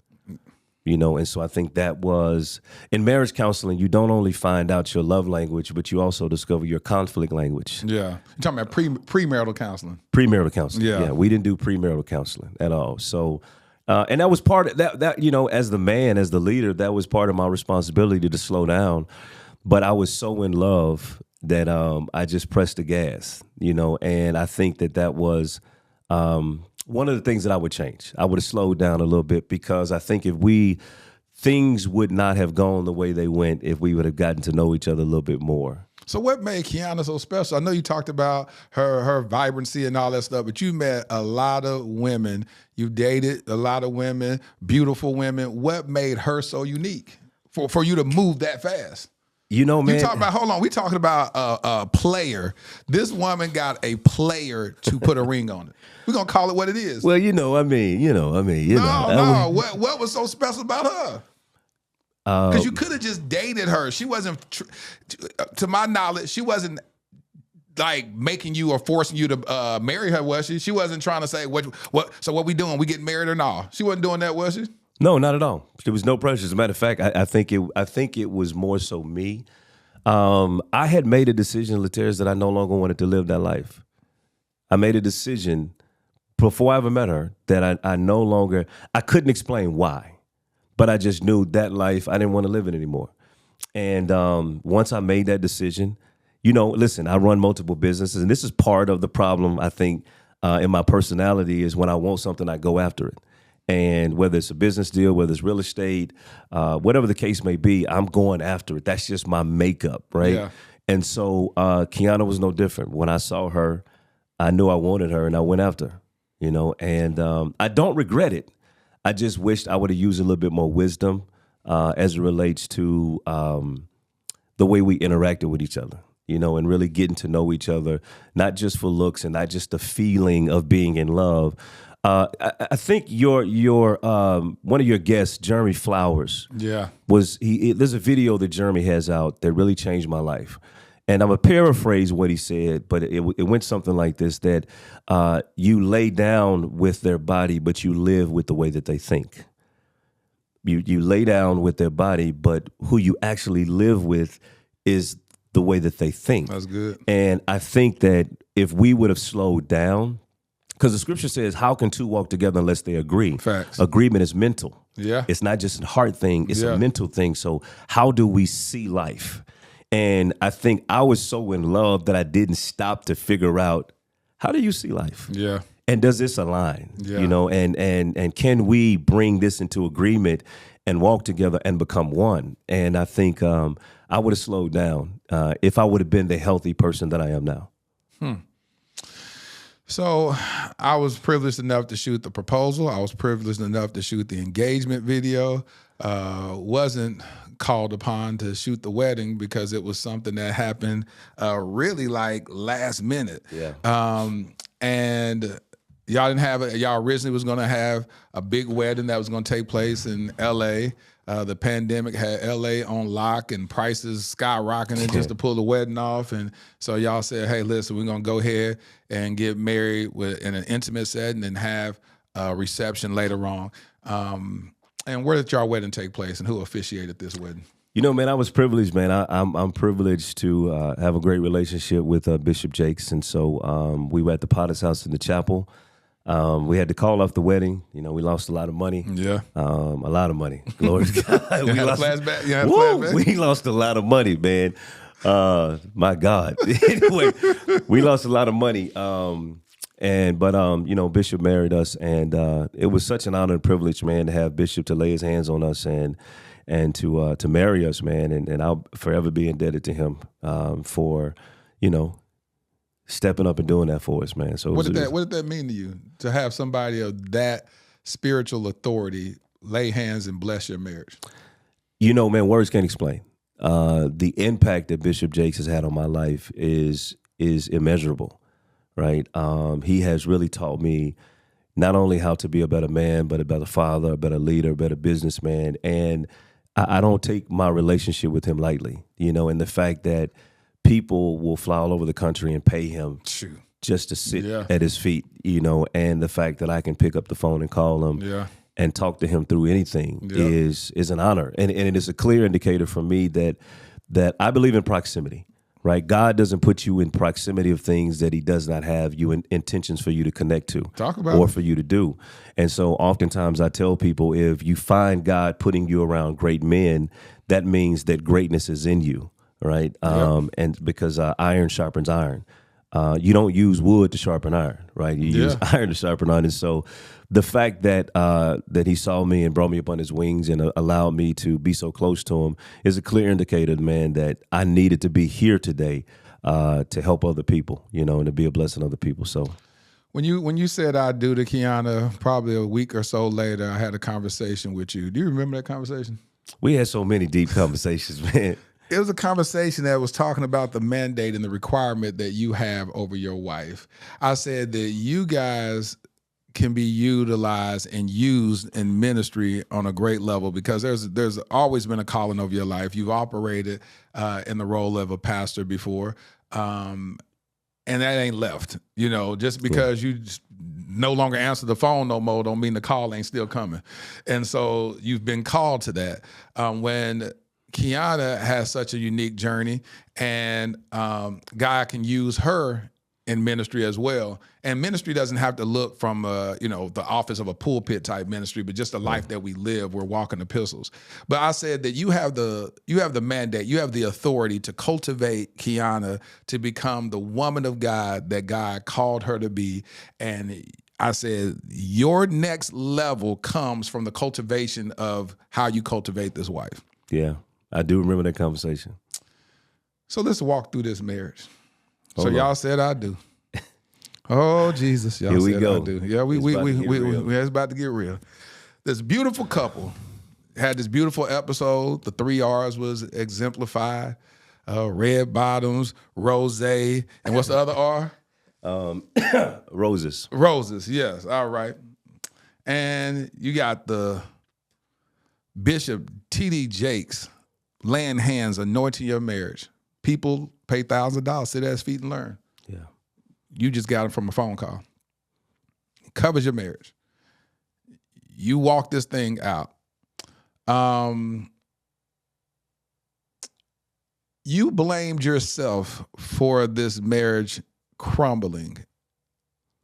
[SPEAKER 1] And so I think that was, in marriage counseling, you don't only find out your love language, but you also discover your conflict language.
[SPEAKER 2] Yeah. You're talking about premarital counseling.
[SPEAKER 1] Premarital counseling.
[SPEAKER 2] Yeah.
[SPEAKER 1] We didn't do premarital counseling at all. So, and that was part of that, as the man, as the leader, that was part of my responsibility to slow down. But I was so in love that I just pressed the gas, and I think that was one of the things that I would change. I would have slowed down a little bit, because I think things would not have gone the way they went if we would have gotten to know each other a little bit more.
[SPEAKER 2] So what made Kiana so special? I know you talked about her vibrancy and all that stuff, but you met a lot of women. You dated a lot of women, beautiful women. What made her so unique for you to move that fast?
[SPEAKER 1] Man.
[SPEAKER 2] You talking about, hold on, we talking about a player. This woman got a player to put a ring on it. We're going to call it what it is.
[SPEAKER 1] Well,
[SPEAKER 2] No, what was so special about her? Because you could have just dated her. She wasn't, to my knowledge, she wasn't like making you or forcing you to marry her, was she? She wasn't trying to say, so what we doing? We getting married or not? She wasn't doing that, was she?
[SPEAKER 1] No, not at all. There was no pressure. As a matter of fact, I think it was more so me. I had made a decision, Lateris, that I no longer wanted to live that life. I made a decision before I ever met her that I couldn't explain why, but I just knew that life, I didn't want to live it anymore. And once I made that decision, listen, I run multiple businesses, and this is part of the problem, I think, in my personality, is when I want something, I go after it. And whether it's a business deal, whether it's real estate, whatever the case may be, I'm going after it. That's just my makeup, right?
[SPEAKER 2] Yeah.
[SPEAKER 1] And so Kiana was no different. When I saw her, I knew I wanted her, and I went after her, and I don't regret it. I just wished I would have used a little bit more wisdom as it relates to the way we interacted with each other, and really getting to know each other, not just for looks and not just the feeling of being in love. I think your one of your guests, Jeremy Flowers, there's a video that Jeremy has out that really changed my life. And I'm going to paraphrase what he said, but it went something like this, that you lay down with their body, but you live with the way that they think. You lay down with their body, but who you actually live with is the way that they think.
[SPEAKER 2] That's good.
[SPEAKER 1] And I think that if we would have slowed down, because the scripture says, how can two walk together unless they agree?
[SPEAKER 2] Facts.
[SPEAKER 1] Agreement is mental.
[SPEAKER 2] Yeah.
[SPEAKER 1] It's not just a heart thing. It's a mental thing. So how do we see life? And I think I was so in love that I didn't stop to figure out, how do you see life?
[SPEAKER 2] Yeah.
[SPEAKER 1] And does this align?
[SPEAKER 2] Yeah.
[SPEAKER 1] And can we bring this into agreement and walk together and become one? And I think I would have slowed down if I would have been the healthy person that I am now.
[SPEAKER 2] So I was privileged enough to shoot the proposal. I was privileged enough to shoot the engagement video. Wasn't called upon to shoot the wedding because it was something that happened really like last minute.
[SPEAKER 1] Yeah.
[SPEAKER 2] And y'all didn't have it. Y'all originally was going to have a big wedding that was going to take place in L.A. The pandemic had L.A. on lock and prices skyrocketing just to pull the wedding off. And so y'all said, hey, listen, we're going to go ahead and get married in an intimate setting and have a reception later on. And where did y'all wedding take place, and who officiated this wedding?
[SPEAKER 1] Man, I was privileged, man. I'm privileged to have a great relationship with Bishop Jakes. And so we were at the Potter's house in the chapel. We had to call off the wedding. We lost a lot of money.
[SPEAKER 2] Yeah.
[SPEAKER 1] A lot of money. Glory to God.
[SPEAKER 2] We
[SPEAKER 1] lost a lot of money, man. My God. Anyway, we lost a lot of money. But Bishop married us, and it was such an honor and privilege, man, to have Bishop to lay his hands on us and to marry us, man. And I'll forever be indebted to him for, stepping up and doing that for us, man. So
[SPEAKER 2] what did that mean to you, to have somebody of that spiritual authority lay hands and bless your marriage?
[SPEAKER 1] Man, words can't explain. The impact that Bishop Jakes has had on my life is immeasurable. right? He has really taught me not only how to be a better man, but a better father, a better leader, a better businessman. And I don't take my relationship with him lightly, and the fact that people will fly all over the country and pay him just to sit at his feet, and the fact that I can pick up the phone and call him and talk to him through anything is an honor. And it is a clear indicator for me that I believe in proximity, right? God doesn't put you in proximity of things that he does not have you in intentions for you to connect to or for you to do. And so oftentimes I tell people, if you find God putting you around great men, that means that greatness is in you, right? And because iron sharpens iron. You don't use wood to sharpen iron, right? You use iron to sharpen iron. And so the fact that he saw me and brought me up on his wings and allowed me to be so close to him is a clear indicator, man, that I needed to be here today to help other people, and to be a blessing to other people. So
[SPEAKER 2] when you said I do to Kiana, probably a week or so later, I had a conversation with you. Do you remember that conversation?
[SPEAKER 1] We had so many deep conversations, man.
[SPEAKER 2] It was a conversation that was talking about the mandate and the requirement that you have over your wife. I said that you guys can be utilized and used in ministry on a great level because there's always been a calling over your life. You've operated in the role of a pastor before, and that ain't left. Just because you just no longer answer the phone no more don't mean the call ain't still coming. And so you've been called to that. When Kiana has such a unique journey, and God can use her in ministry as well. And ministry doesn't have to look from the office of a pulpit type ministry, but just the life that we live. We're walking epistles. But I said that you have the mandate, you have the authority to cultivate Kiana to become the woman of God that God called her to be. And I said, your next level comes from the cultivation of how you cultivate this wife.
[SPEAKER 1] Yeah. I do remember that conversation.
[SPEAKER 2] So let's walk through this marriage. Y'all said I do. Oh Jesus, y'all said I do. Yeah, it's about to get real. This beautiful couple had this beautiful episode. The 3 R's was exemplified. Red bottoms, rosé, and what's the other R?
[SPEAKER 1] Roses.
[SPEAKER 2] Roses, yes. All right. And you got the Bishop T.D. Jakes laying hands, anointing your marriage. People pay $1,000, sit at his feet and learn.
[SPEAKER 1] Yeah.
[SPEAKER 2] You just got it from a phone call. It covers your marriage. You walk this thing out. You blamed yourself for this marriage crumbling.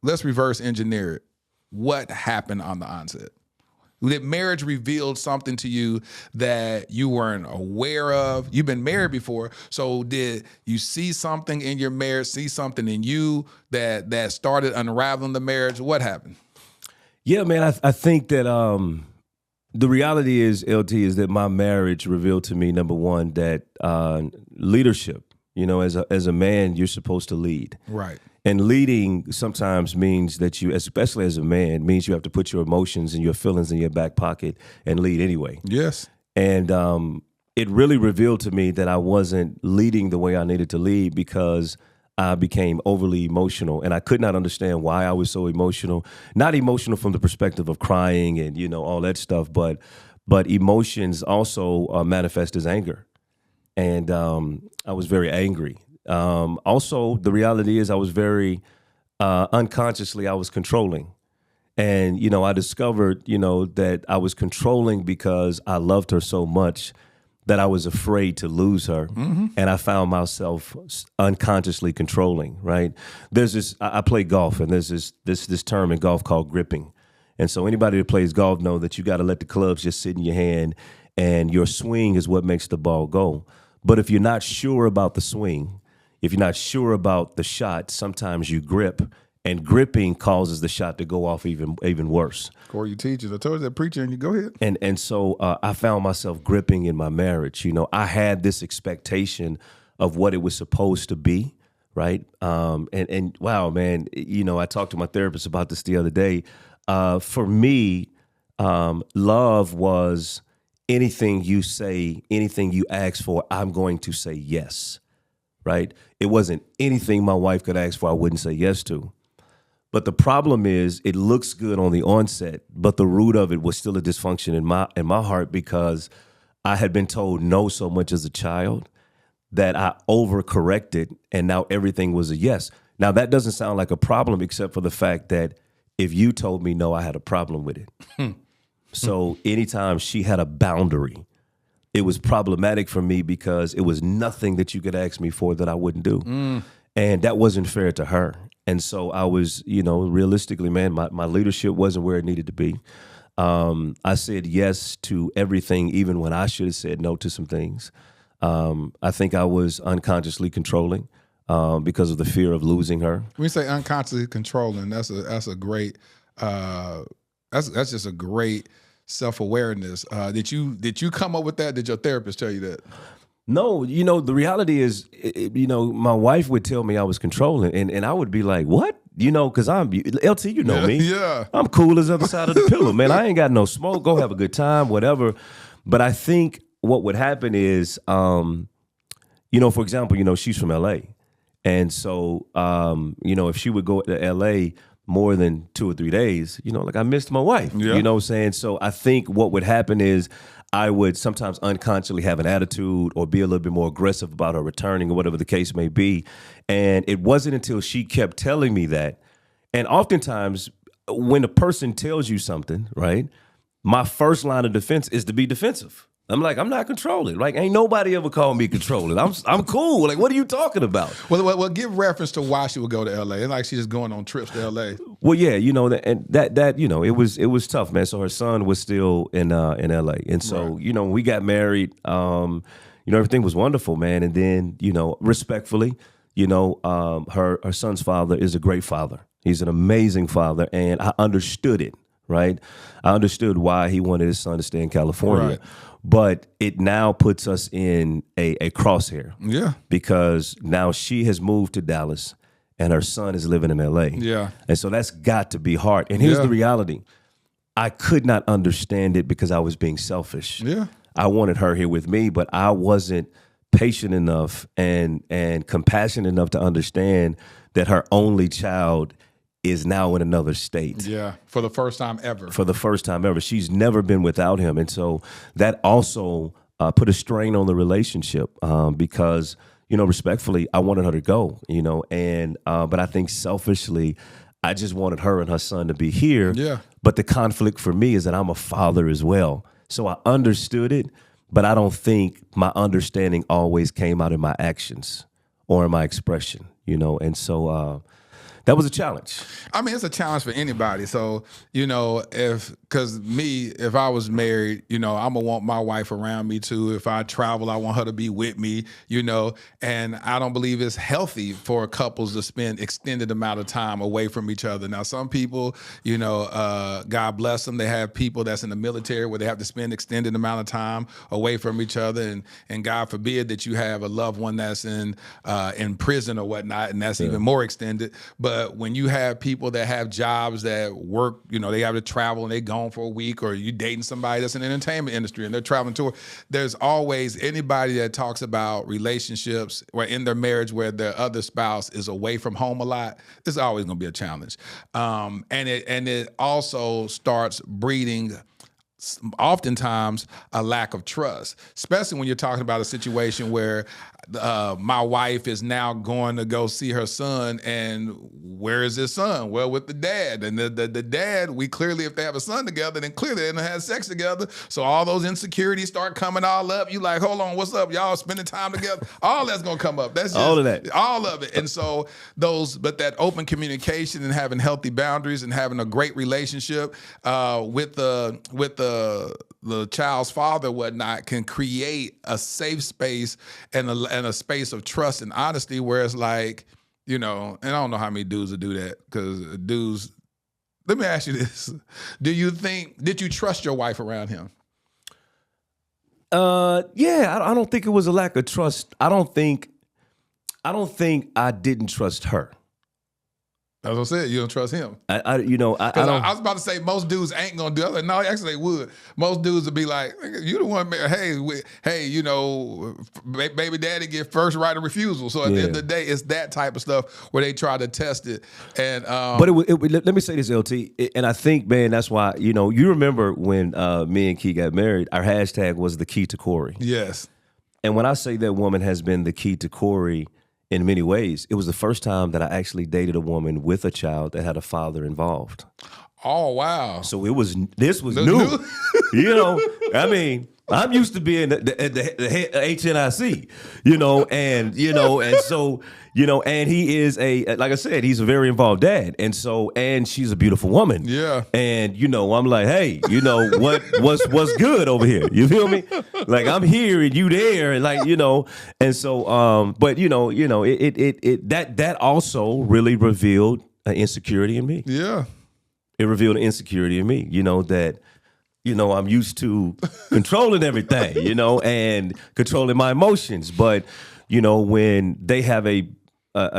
[SPEAKER 2] Let's reverse engineer it. What happened on the onset? That marriage revealed something to you that you weren't aware of. You've been married before, so did you see something in your marriage, see something in you that started unraveling the marriage? What happened?
[SPEAKER 1] Yeah, man, I think that the reality is, LT, is that my marriage revealed to me, number one, that leadership, as a man, you're supposed to lead.
[SPEAKER 2] Right.
[SPEAKER 1] And leading sometimes means that you, especially as a man, means you have to put your emotions and your feelings in your back pocket and lead anyway.
[SPEAKER 2] Yes.
[SPEAKER 1] And it really revealed to me that I wasn't leading the way I needed to lead because I became overly emotional, and I could not understand why I was so emotional. Not emotional from the perspective of crying and, all that stuff, but emotions also manifest as anger. And I was very angry. Also, the reality is I was very unconsciously, I was controlling. And, I discovered, that I was controlling because I loved her so much that I was afraid to lose her. Mm-hmm. And I found myself unconsciously controlling, right? There's this, I play golf, and there's this term in golf called gripping. And so anybody that plays golf know that you got to let the clubs just sit in your hand, and your swing is what makes the ball go. But if you're not sure about the swing, if you're not sure about the shot, sometimes you grip, and gripping causes the shot to go off even worse.
[SPEAKER 2] Cory, you teachers. I told you that preacher, and you go ahead.
[SPEAKER 1] And so I found myself gripping in my marriage. I had this expectation of what it was supposed to be, right? And wow, man, I talked to my therapist about this the other day. For me, love was anything you say, anything you ask for, I'm going to say yes. right? It wasn't anything my wife could ask for I wouldn't say yes to. But the problem is it looks good on the onset, but the root of it was still a dysfunction in my heart because I had been told no so much as a child that I overcorrected and now everything was a yes. Now that doesn't sound like a problem except for the fact that if you told me no, I had a problem with it. So anytime she had a boundary, it was problematic for me because it was nothing that you could ask me for that I wouldn't do. And that wasn't fair to her. And so I was, realistically, man, my leadership wasn't where it needed to be. I said yes to everything, even when I should have said no to some things. I think I was unconsciously controlling because of the fear of losing her.
[SPEAKER 2] When you say unconsciously controlling, that's a great that's just a great self-awareness. Did you come up with that? Did your therapist tell you that?
[SPEAKER 1] No, the reality is, my wife would tell me I was controlling, and I would be like, what? Because I'm, LT, you know me.
[SPEAKER 2] Yeah.
[SPEAKER 1] I'm cool as the other side of the pillow, man. I ain't got no smoke. Go have a good time, whatever. But I think what would happen is, for example, she's from L.A., and so, if she would go to L.A. more than 2 or 3 days, I missed my wife,
[SPEAKER 2] Yeah.
[SPEAKER 1] you know what I'm saying? So I think what would happen is I would sometimes unconsciously have an attitude or be a little bit more aggressive about her returning or whatever the case may be. And it wasn't until she kept telling me that. And oftentimes when a person tells you something, right, my first line of defense is to be defensive. I'm like, I'm not controlling. Like, ain't nobody ever called me controlling. I'm cool. Like, what are you talking about?
[SPEAKER 2] Well, give reference to why she would go to L.A. It's like she's just going on trips to L.A.
[SPEAKER 1] Well, yeah, it was tough, man. So her son was still in L.A. And so,
[SPEAKER 2] Right.
[SPEAKER 1] when we got married, everything was wonderful, man. And then, respectfully, her son's father is a great father. He's an amazing father, and I understood it, right? I understood why he wanted his son to stay in California.
[SPEAKER 2] Right.
[SPEAKER 1] But it now puts us in a crosshair.
[SPEAKER 2] Yeah.
[SPEAKER 1] Because now she has moved to Dallas and her son is living in LA.
[SPEAKER 2] Yeah.
[SPEAKER 1] And so that's got to be hard. And here's
[SPEAKER 2] Yeah.
[SPEAKER 1] the reality. I could not understand it because I was being selfish.
[SPEAKER 2] Yeah.
[SPEAKER 1] I wanted her here with me, but I wasn't patient enough and compassionate enough to understand that her only child is now in another state.
[SPEAKER 2] Yeah. For the first time ever.
[SPEAKER 1] For the first time ever. She's never been without him. And so that also put a strain on the relationship because, respectfully, I wanted her to go, but I think selfishly, I just wanted her and her son to be here.
[SPEAKER 2] Yeah.
[SPEAKER 1] But the conflict for me is that I'm a father as well. So I understood it, but I don't think my understanding always came out in my actions or in my expression, and so that was a challenge.
[SPEAKER 2] I mean, it's a challenge for anybody. So, if I was married, I'm going to want my wife around me too. If I travel, I want her to be with me, and I don't believe it's healthy for couples to spend extended amount of time away from each other. Now, some people, God bless them, they have people that's in the military where they have to spend extended amount of time away from each other. And God forbid that you have a loved one that's in prison or whatnot, and that's even more extended. But when you have people that have jobs that work, they have to travel and they're gone for a week, or you dating somebody that's in the entertainment industry and they're traveling to work, there's always anybody that talks about relationships where in their marriage where their other spouse is away from home a lot. It's always going to be a challenge. And it also starts breeding oftentimes a lack of trust, especially when you're talking about a situation where my wife is now going to go see her son, and where is his son? Well, with the dad. And the dad, we clearly, if they have a son together, then clearly they don't have sex together. So all those insecurities start coming all up. You like, hold on, what's up? Y'all spending time together? All that's going to come up. That's just,
[SPEAKER 1] all of that.
[SPEAKER 2] All of it. And so but that open communication and having healthy boundaries and having a great relationship with the child's father, whatnot, can create a safe space and a space of trust and honesty where it's like, and I don't know how many dudes would do that, because dudes, let me ask you this. Did you trust your wife around him?
[SPEAKER 1] Yeah, I don't think it was a lack of trust. I don't think I didn't trust her.
[SPEAKER 2] That's what I said. You don't trust him.
[SPEAKER 1] I don't.
[SPEAKER 2] I was about to say most dudes ain't gonna do it. Like, no, actually they would. Most dudes would be like, "You the one. Hey, baby daddy get first right of refusal." So at the end of the day, it's that type of stuff where they try to test it. And
[SPEAKER 1] but let me say this, LT, and I think, man, that's why you remember when me and Key got married. Our hashtag was the key to Cory.
[SPEAKER 2] Yes.
[SPEAKER 1] And when I say that woman has been the key to Cory in many ways, it was the first time that I actually dated a woman with a child that had a father involved.
[SPEAKER 2] Oh, wow.
[SPEAKER 1] So this was new. I mean, I'm used to being the HNIC, and so, and he is like I said, he's a very involved dad. And so, and she's a beautiful woman.
[SPEAKER 2] Yeah.
[SPEAKER 1] And, I'm like, hey, what's good over here? You feel me? Like, I'm here and you there, and like, and so, but that also really revealed an insecurity in me.
[SPEAKER 2] Yeah.
[SPEAKER 1] It revealed an insecurity in me, that, I'm used to controlling everything, and controlling my emotions. But, when they have a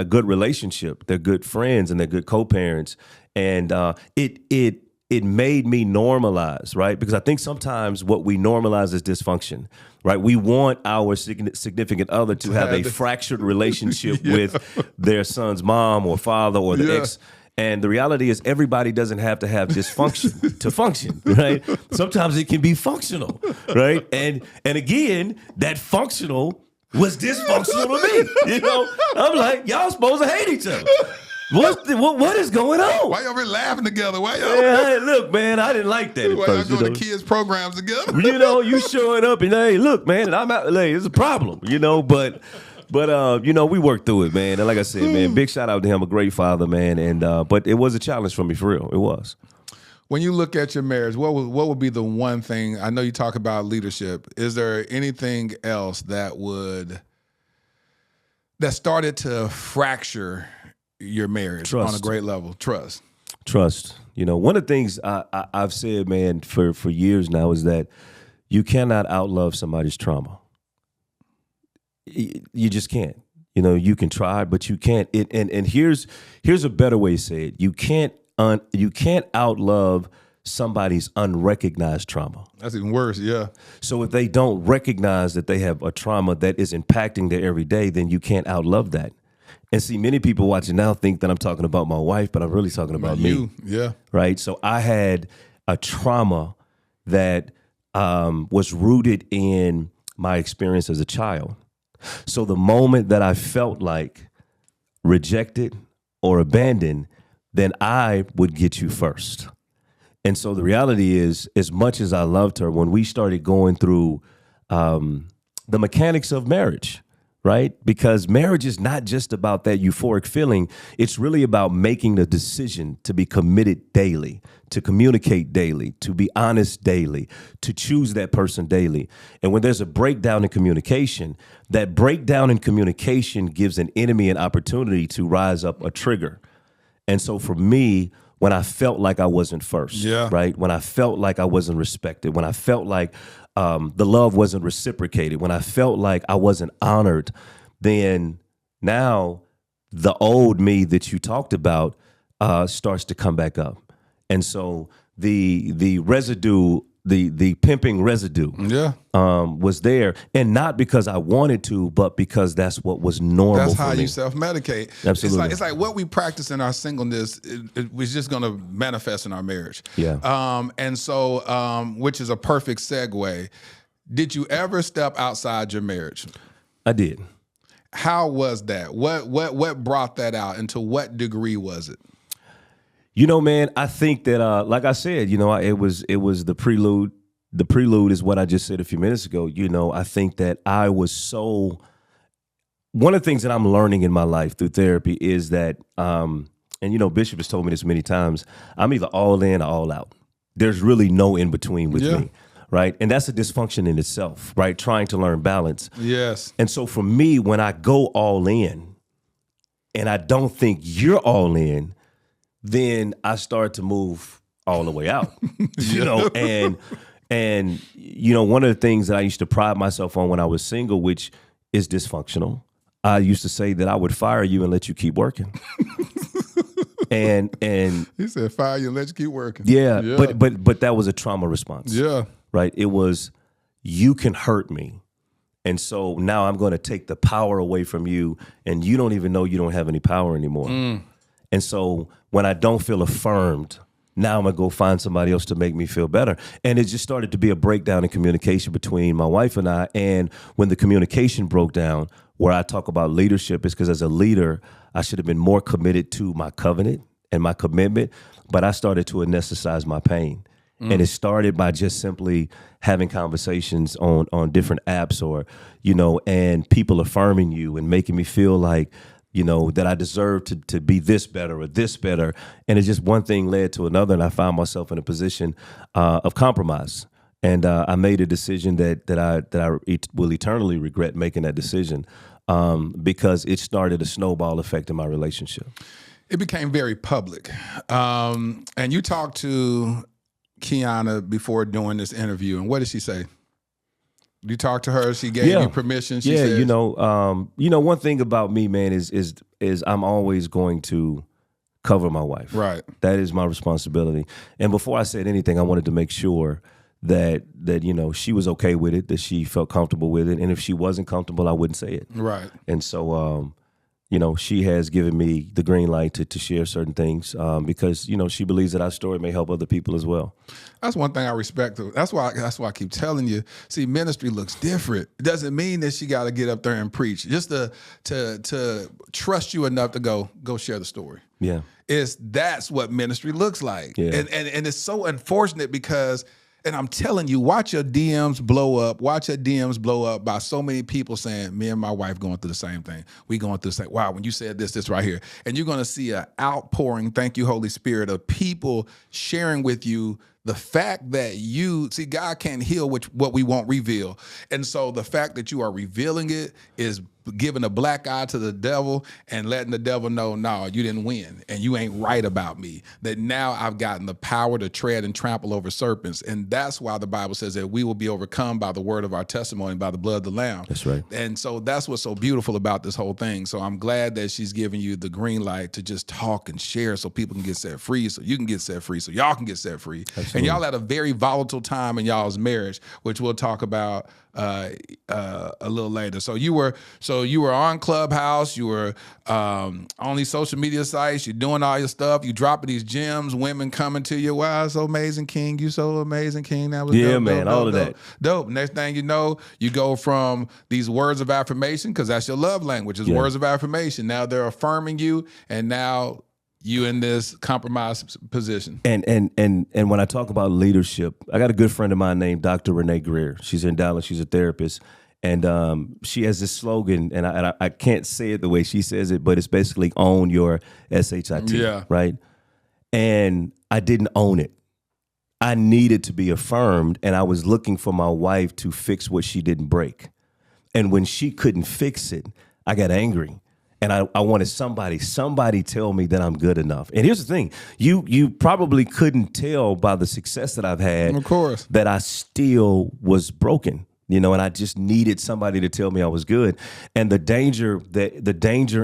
[SPEAKER 1] good relationship, they're good friends and they're good co-parents. And it made me normalize, right? Because I think sometimes what we normalize is dysfunction, right? We want our significant other to have a fractured relationship with their son's mom or father or the ex. And the reality is everybody doesn't have to have dysfunction to function, right? Sometimes it can be functional, right? And again, that functional was dysfunctional to me. I'm like, y'all supposed to hate each other. What is going on?
[SPEAKER 2] Why y'all been laughing together? Why y'all?
[SPEAKER 1] Hey, look, man, I didn't like that at
[SPEAKER 2] Why
[SPEAKER 1] first.
[SPEAKER 2] y'all doing the kids' programs together?
[SPEAKER 1] You showing up and, hey, look, man, I'm out. Like, it's a problem, but we worked through it, man. And like I said, man, big shout out to him, a great father, man. And but it was a challenge for me, for real. It was.
[SPEAKER 2] When you look at your marriage, what would be the one thing? I know you talk about leadership. Is there anything else that started to fracture your marriage on a great level? Trust. One of the things I've said, man, for years now is that you cannot outlove somebody's trauma. You just can't. You can try, but you can't. And here's a better way to say it. You can't outlove somebody's unrecognized trauma. That's even worse, yeah.
[SPEAKER 1] So if they don't recognize that they have a trauma that is impacting their everyday, then you can't outlove that. And see, many people watching now think that I'm talking about my wife, but I'm really talking about me.
[SPEAKER 2] Yeah.
[SPEAKER 1] Right? So I had a trauma that was rooted in my experience as a child. So the moment that I felt like rejected or abandoned, then I would get you first. And so the reality is, as much as I loved her, when we started going through the mechanics of marriage, right? Because marriage is not just about that euphoric feeling. It's really about making the decision to be committed daily, to communicate daily, to be honest daily, to choose that person daily. And when there's a breakdown in communication, that breakdown in communication gives an enemy an opportunity to rise up a trigger. And so for me, when I felt like I wasn't first, right? When I felt like I wasn't respected, when I felt like the love wasn't reciprocated, when I felt like I wasn't honored, then now the old me that you talked about starts to come back up. And so the residue, the pimping residue was there. And not because I wanted to, but because that's what was normal.
[SPEAKER 2] That's how
[SPEAKER 1] for me.
[SPEAKER 2] you self-medicate.
[SPEAKER 1] Absolutely.
[SPEAKER 2] It's like what we practice in our singleness, it was just going to manifest in our marriage.
[SPEAKER 1] Yeah.
[SPEAKER 2] And so, which is a perfect segue. Did you ever step outside your marriage?
[SPEAKER 1] I did.
[SPEAKER 2] How was that? What brought that out, and to what degree was it?
[SPEAKER 1] Man, I think that, like I said, it was the prelude. The prelude is what I just said a few minutes ago. I think that I was so. One of the things that I'm learning in my life through therapy is that, and Bishop has told me this many times, I'm either all in or all out. There's really no in between with me. Right. And that's a dysfunction in itself, right? Trying to learn balance.
[SPEAKER 2] Yes.
[SPEAKER 1] And so for me, when I go all in and I don't think you're all in, then I start to move all the way out, and one of the things that I used to pride myself on when I was single, which is, is dysfunctional. I used to say that I would fire you and let you keep working. And
[SPEAKER 2] he said, fire you and let you keep working.
[SPEAKER 1] Yeah, but that was a trauma response.
[SPEAKER 2] Yeah.
[SPEAKER 1] Right? It was, you can hurt me. And so now I'm going to take the power away from you, and you don't even know you don't have any power anymore. And so when I don't feel affirmed, now I'm going to go find somebody else to make me feel better. And it just started to be a breakdown in communication between my wife and I. And when the communication broke down, where I talk about leadership is because as a leader, I should have been more committed to my covenant and my commitment, but I started to anesthetize my pain. And it started by just simply having conversations on different apps or, and people affirming you and making me feel like, that I deserve to be this better or this better. And it's just one thing led to another, and I found myself in a position of compromise. And I made a decision that I will eternally regret making that decision because it started a snowball effect in my relationship.
[SPEAKER 2] It became very public. And you talked to Kiana before doing this interview, and what did she say? You talked to her. She gave you permission. She said,
[SPEAKER 1] one thing about me, man, is I'm always going to cover my wife.
[SPEAKER 2] Right.
[SPEAKER 1] That is my responsibility. And before I said anything, I wanted to make sure that she was okay with it, that she felt comfortable with it, and if she wasn't comfortable, I wouldn't say it.
[SPEAKER 2] Right.
[SPEAKER 1] And so, she has given me the green light to share certain things because, she believes that our story may help other people as well.
[SPEAKER 2] That's one thing I respect. That's why I keep telling you, see, ministry looks different. It doesn't mean that she got to get up there and preach. Just to trust you enough to go share the story.
[SPEAKER 1] Yeah.
[SPEAKER 2] That's what ministry looks like.
[SPEAKER 1] Yeah.
[SPEAKER 2] And it's so unfortunate because, and I'm telling you, watch your DMs blow up. Watch your DMs blow up by so many people saying, me and my wife going through the same thing. We going through the same, wow, when you said this right here. And you're going to see an outpouring, thank you, Holy Spirit, of people sharing with you the fact that God can't heal what we won't reveal. And so the fact that you are revealing it is giving a black eye to the devil and letting the devil know, no, you didn't win and you ain't right about me. That now I've gotten the power to tread and trample over serpents. And that's why the Bible says that we will be overcome by the word of our testimony, by the blood of the Lamb.
[SPEAKER 1] That's right.
[SPEAKER 2] And so that's what's so beautiful about this whole thing. So I'm glad that she's giving you the green light to just talk and share so people can get set free, so you can get set free, so y'all can get set free.
[SPEAKER 1] Absolutely.
[SPEAKER 2] And y'all had a very volatile time in y'all's marriage, which we'll talk about a little later. So you were on Clubhouse, you were on these social media sites, you're doing all your stuff, you dropping these gems, women coming to you, wow, so amazing, King, you so amazing, King. That was dope,
[SPEAKER 1] man,
[SPEAKER 2] dope,
[SPEAKER 1] all
[SPEAKER 2] dope,
[SPEAKER 1] of
[SPEAKER 2] dope.
[SPEAKER 1] that.
[SPEAKER 2] Dope. Next thing you know, you go from these words of affirmation, because that's your love language, is words of affirmation. Now they're affirming you, and now you in this compromised position.
[SPEAKER 1] And when I talk about leadership, I got a good friend of mine named Dr. Renee Greer. She's in Dallas. She's a therapist. And she has this slogan, and I can't say it the way she says it, but it's basically own your SHIT, right? And I didn't own it. I needed to be affirmed, and I was looking for my wife to fix what she didn't break. And when she couldn't fix it, I got angry. And I wanted somebody tell me that I'm good enough. And here's the thing, you probably couldn't tell by the success that I've had,
[SPEAKER 2] of course,
[SPEAKER 1] that I still was broken, and I just needed somebody to tell me I was good. And the danger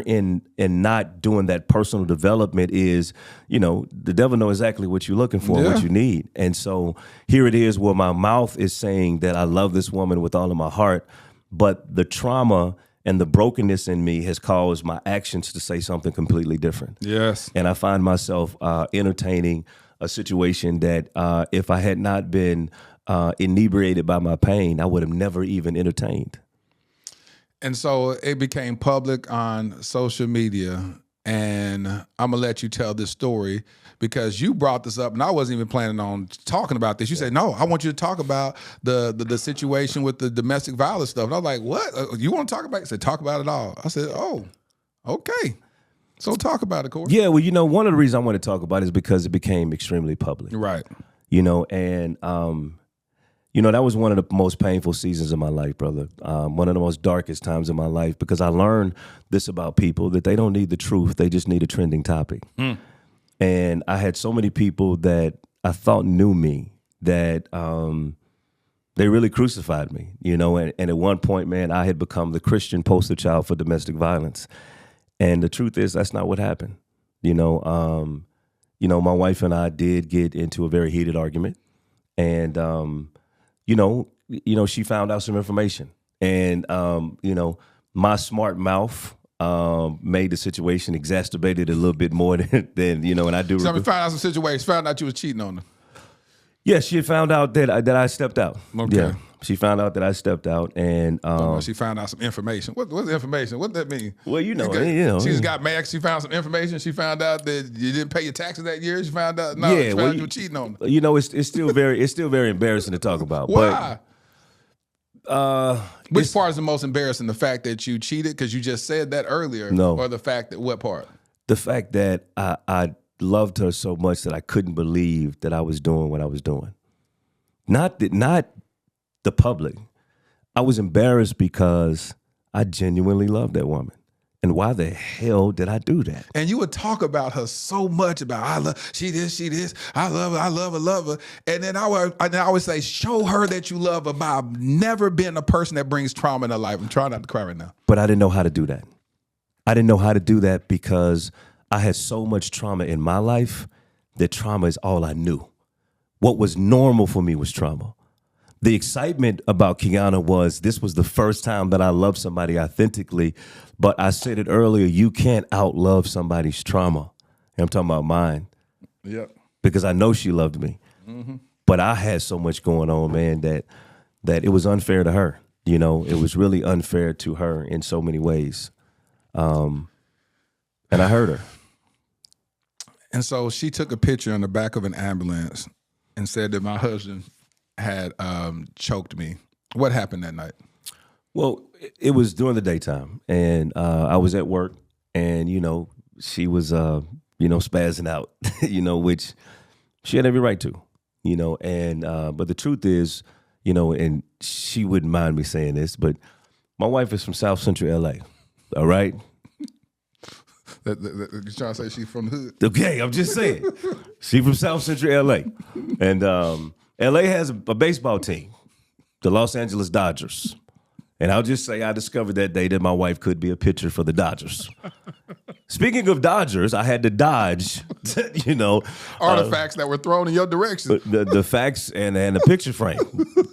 [SPEAKER 1] in not doing that personal development is, the devil knows exactly what you're looking for, what you need. And so here it is where my mouth is saying that I love this woman with all of my heart, but the trauma and the brokenness in me has caused my actions to say something completely different.
[SPEAKER 2] Yes.
[SPEAKER 1] And I find myself entertaining a situation that if I had not been inebriated by my pain, I would have never even entertained.
[SPEAKER 2] And so it became public on social media. And I'm going to let you tell this story because you brought this up, and I wasn't even planning on talking about this. You said, no, I want you to talk about the situation with the domestic violence stuff. And I was like, what? You want to talk about it? He said, talk about it all. I said, oh, okay. So talk about it, Cory.
[SPEAKER 1] Yeah, well, one of the reasons I want to talk about it is because it became extremely public.
[SPEAKER 2] Right.
[SPEAKER 1] And that was one of the most painful seasons of my life, brother. One of the most darkest times in my life, because I learned this about people, that they don't need the truth. They just need a trending topic. And I had so many people that I thought knew me that they really crucified me, and at one point, man, I had become the Christian poster child for domestic violence. And the truth is, that's not what happened. My wife and I did get into a very heated argument, and she found out some information, and my smart mouth made the situation exacerbated a little bit more than and I do.
[SPEAKER 2] So we found out some situations. Found out you was cheating on her.
[SPEAKER 1] Yeah, she had found out that I stepped out.
[SPEAKER 2] Okay.
[SPEAKER 1] Yeah, she found out that I stepped out, and
[SPEAKER 2] she found out some information. What's the information? What does that mean?
[SPEAKER 1] Well, she
[SPEAKER 2] just got mad. She found some information. She found out that you didn't pay your taxes that year. She found out you were cheating on her.
[SPEAKER 1] It's still very embarrassing to talk about.
[SPEAKER 2] Why? Which part is the most embarrassing? The fact that you cheated because you just said that earlier, or the fact that what part?
[SPEAKER 1] The fact that I loved her so much that I couldn't believe that I was doing what I was doing. Not the public. I was embarrassed because I genuinely loved that woman. And why the hell did I do that?
[SPEAKER 2] And you would talk about her so much about she this, I love her. And then I would say, show her that you love her by never being a person that brings trauma in her life. I'm trying not to cry right now.
[SPEAKER 1] But I didn't know how to do that. I didn't know how to do that because I had so much trauma in my life that trauma is all I knew. What was normal for me was trauma. The excitement about Kiana was this was the first time that I loved somebody authentically. But I said it earlier, you can't outlove somebody's trauma. And I'm talking about mine.
[SPEAKER 2] Yep.
[SPEAKER 1] Because I know she loved me.
[SPEAKER 2] Mm-hmm.
[SPEAKER 1] But I had so much going on, man, that it was unfair to her. It was really unfair to her in so many ways. And I hurt her.
[SPEAKER 2] And so she took a picture on the back of an ambulance and said that my husband had choked me. What happened that night?
[SPEAKER 1] Well, it was during the daytime, and I was at work, and she was spazzing out, which she had every right to, and but the truth is, and she wouldn't mind me saying this, but my wife is from South Central LA, all right.
[SPEAKER 2] You're trying to say she's from the hood?
[SPEAKER 1] Okay, I'm just saying. She from South Central LA. And LA has a baseball team, the Los Angeles Dodgers. And I'll just say I discovered that day that my wife could be a pitcher for the Dodgers. Speaking of Dodgers, I had to dodge,
[SPEAKER 2] artifacts that were thrown in your direction.
[SPEAKER 1] The facts and the picture frame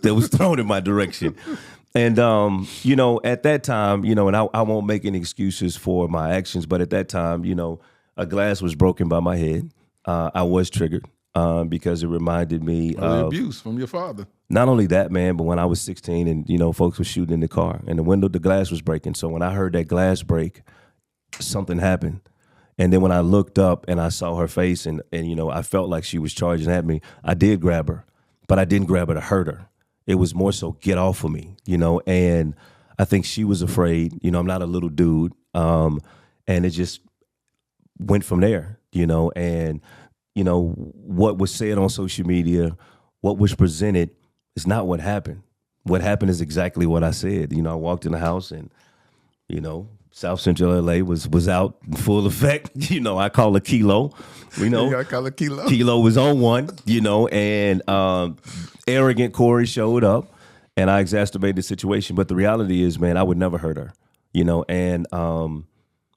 [SPEAKER 1] that was thrown in my direction. And, at that time, and I won't make any excuses for my actions, but at that time, a glass was broken by my head. I was triggered because it reminded me of
[SPEAKER 2] abuse from your father.
[SPEAKER 1] Not only that, man, but when I was 16 and, folks were shooting in the car and the glass was breaking. So when I heard that glass break, something happened. And then when I looked up and I saw her face and I felt like she was charging at me, I did grab her, but I didn't grab her to hurt her. It was more so get off of me, and I think she was afraid, I'm not a little dude. And it just went from there, and, what was said on social media, what was presented is not what happened. What happened is exactly what I said. I walked in the house and, South Central LA was out in full effect. I call it Kilo.
[SPEAKER 2] I call it Kilo.
[SPEAKER 1] Kilo was on one, and arrogant Cory showed up, and I exacerbated the situation. But the reality is, man, I would never hurt her, and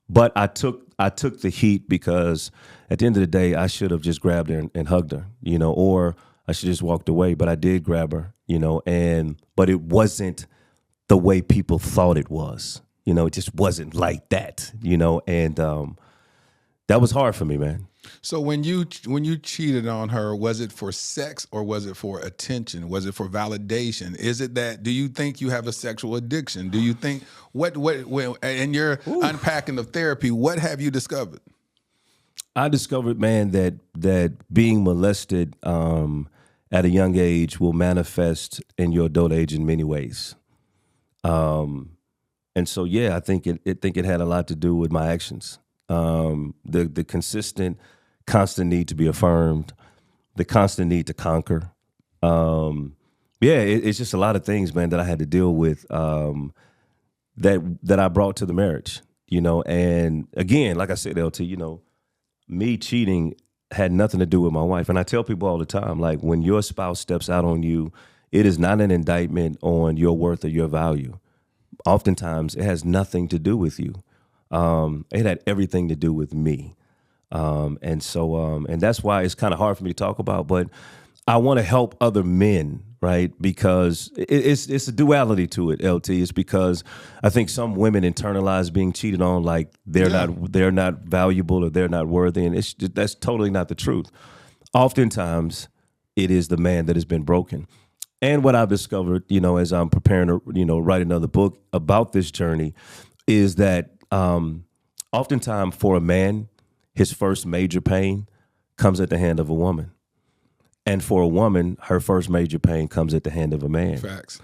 [SPEAKER 1] but I took the heat because at the end of the day, I should have just grabbed her and hugged her, or I should just walked away. But I did grab her, but it wasn't the way people thought it was. It just wasn't like that, and that was hard for me, man.
[SPEAKER 2] So when you cheated on her, was it for sex or was it for attention? Was it for validation? Is it that? Do you think you have a sexual addiction? Do you think and you're unpacking the therapy? What have you discovered?
[SPEAKER 1] I discovered, man, that being molested at a young age will manifest in your adult age in many ways. And so, yeah, I think it had a lot to do with my actions. The consistent, constant need to be affirmed, the constant need to conquer. It's just a lot of things, man, that I had to deal with that I brought to the marriage, And again, like I said, LT, me cheating had nothing to do with my wife. And I tell people all the time, like when your spouse steps out on you, it is not an indictment on your worth or your value. Oftentimes, it has nothing to do with you. It had everything to do with me. And that's why it's kind of hard for me to talk about, but I want to help other men, right? Because it's a duality to it, LT. It's because I think some women internalize being cheated on like they're not valuable or they're not worthy, and that's totally not the truth. Oftentimes, it is the man that has been broken. And what I've discovered, as I'm preparing to, write another book about this journey, is that oftentimes for a man, his first major pain comes at the hand of a woman. And for a woman, her first major pain comes at the hand of a man.
[SPEAKER 2] Facts.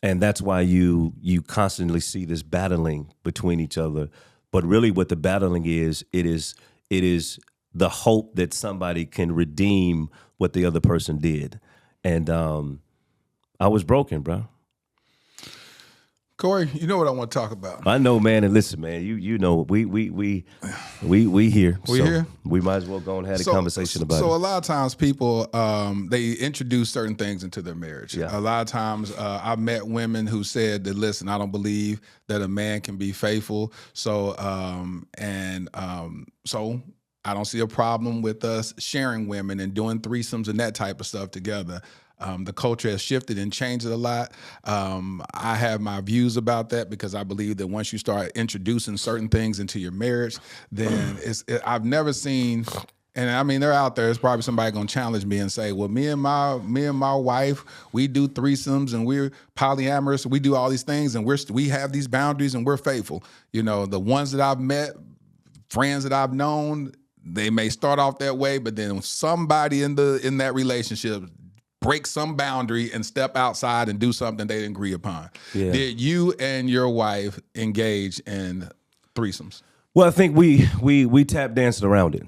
[SPEAKER 1] And that's why you constantly see this battling between each other. But really what the battling is, it is the hope that somebody can redeem what the other person did. And I was broken, bro.
[SPEAKER 2] Cory, you know what I want to talk about.
[SPEAKER 1] I know, man. And listen, man, you know, we here.
[SPEAKER 2] We here?
[SPEAKER 1] We might as well go and have a conversation about it.
[SPEAKER 2] So a lot of times people, they introduce certain things into their marriage.
[SPEAKER 1] Yeah.
[SPEAKER 2] A lot of times I've met women who said that, listen, I don't believe that a man can be faithful. So I don't see a problem with us sharing women and doing threesomes and that type of stuff together. The culture has shifted and changed a lot. I have my views about that because I believe that once you start introducing certain things into your marriage, then I've never seen, and I mean they're out there. It's probably somebody gonna challenge me and say, "Well, me and my wife, we do threesomes and we're polyamorous. We do all these things and we have these boundaries and we're faithful." The ones that I've met, friends that I've known, they may start off that way, but then somebody in that relationship break some boundary and step outside and do something they didn't agree upon. Yeah. Did you and your wife engage in threesomes?
[SPEAKER 1] Well, I think we tap danced around it.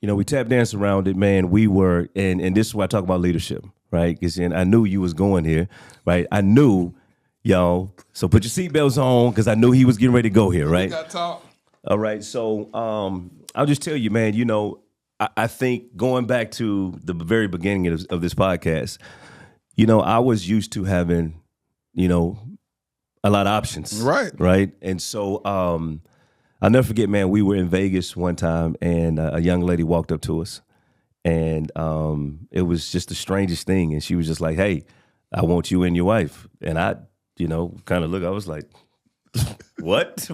[SPEAKER 1] We tap danced around it, man. We were, and this is why I talk about leadership, right? Because I knew you was going here, right? I knew, y'all. So put your seatbelts on because I knew he was getting ready to go here, right?
[SPEAKER 2] We got talk.
[SPEAKER 1] All right. So I'll just tell you, man. I think going back to the very beginning of this podcast, I was used to having, a lot of options.
[SPEAKER 2] Right.
[SPEAKER 1] Right. And so I'll never forget, man, we were in Vegas one time and a young lady walked up to us and it was just the strangest thing. And she was just like, "Hey, I want you and your wife." And I, kind of look, I was like, what?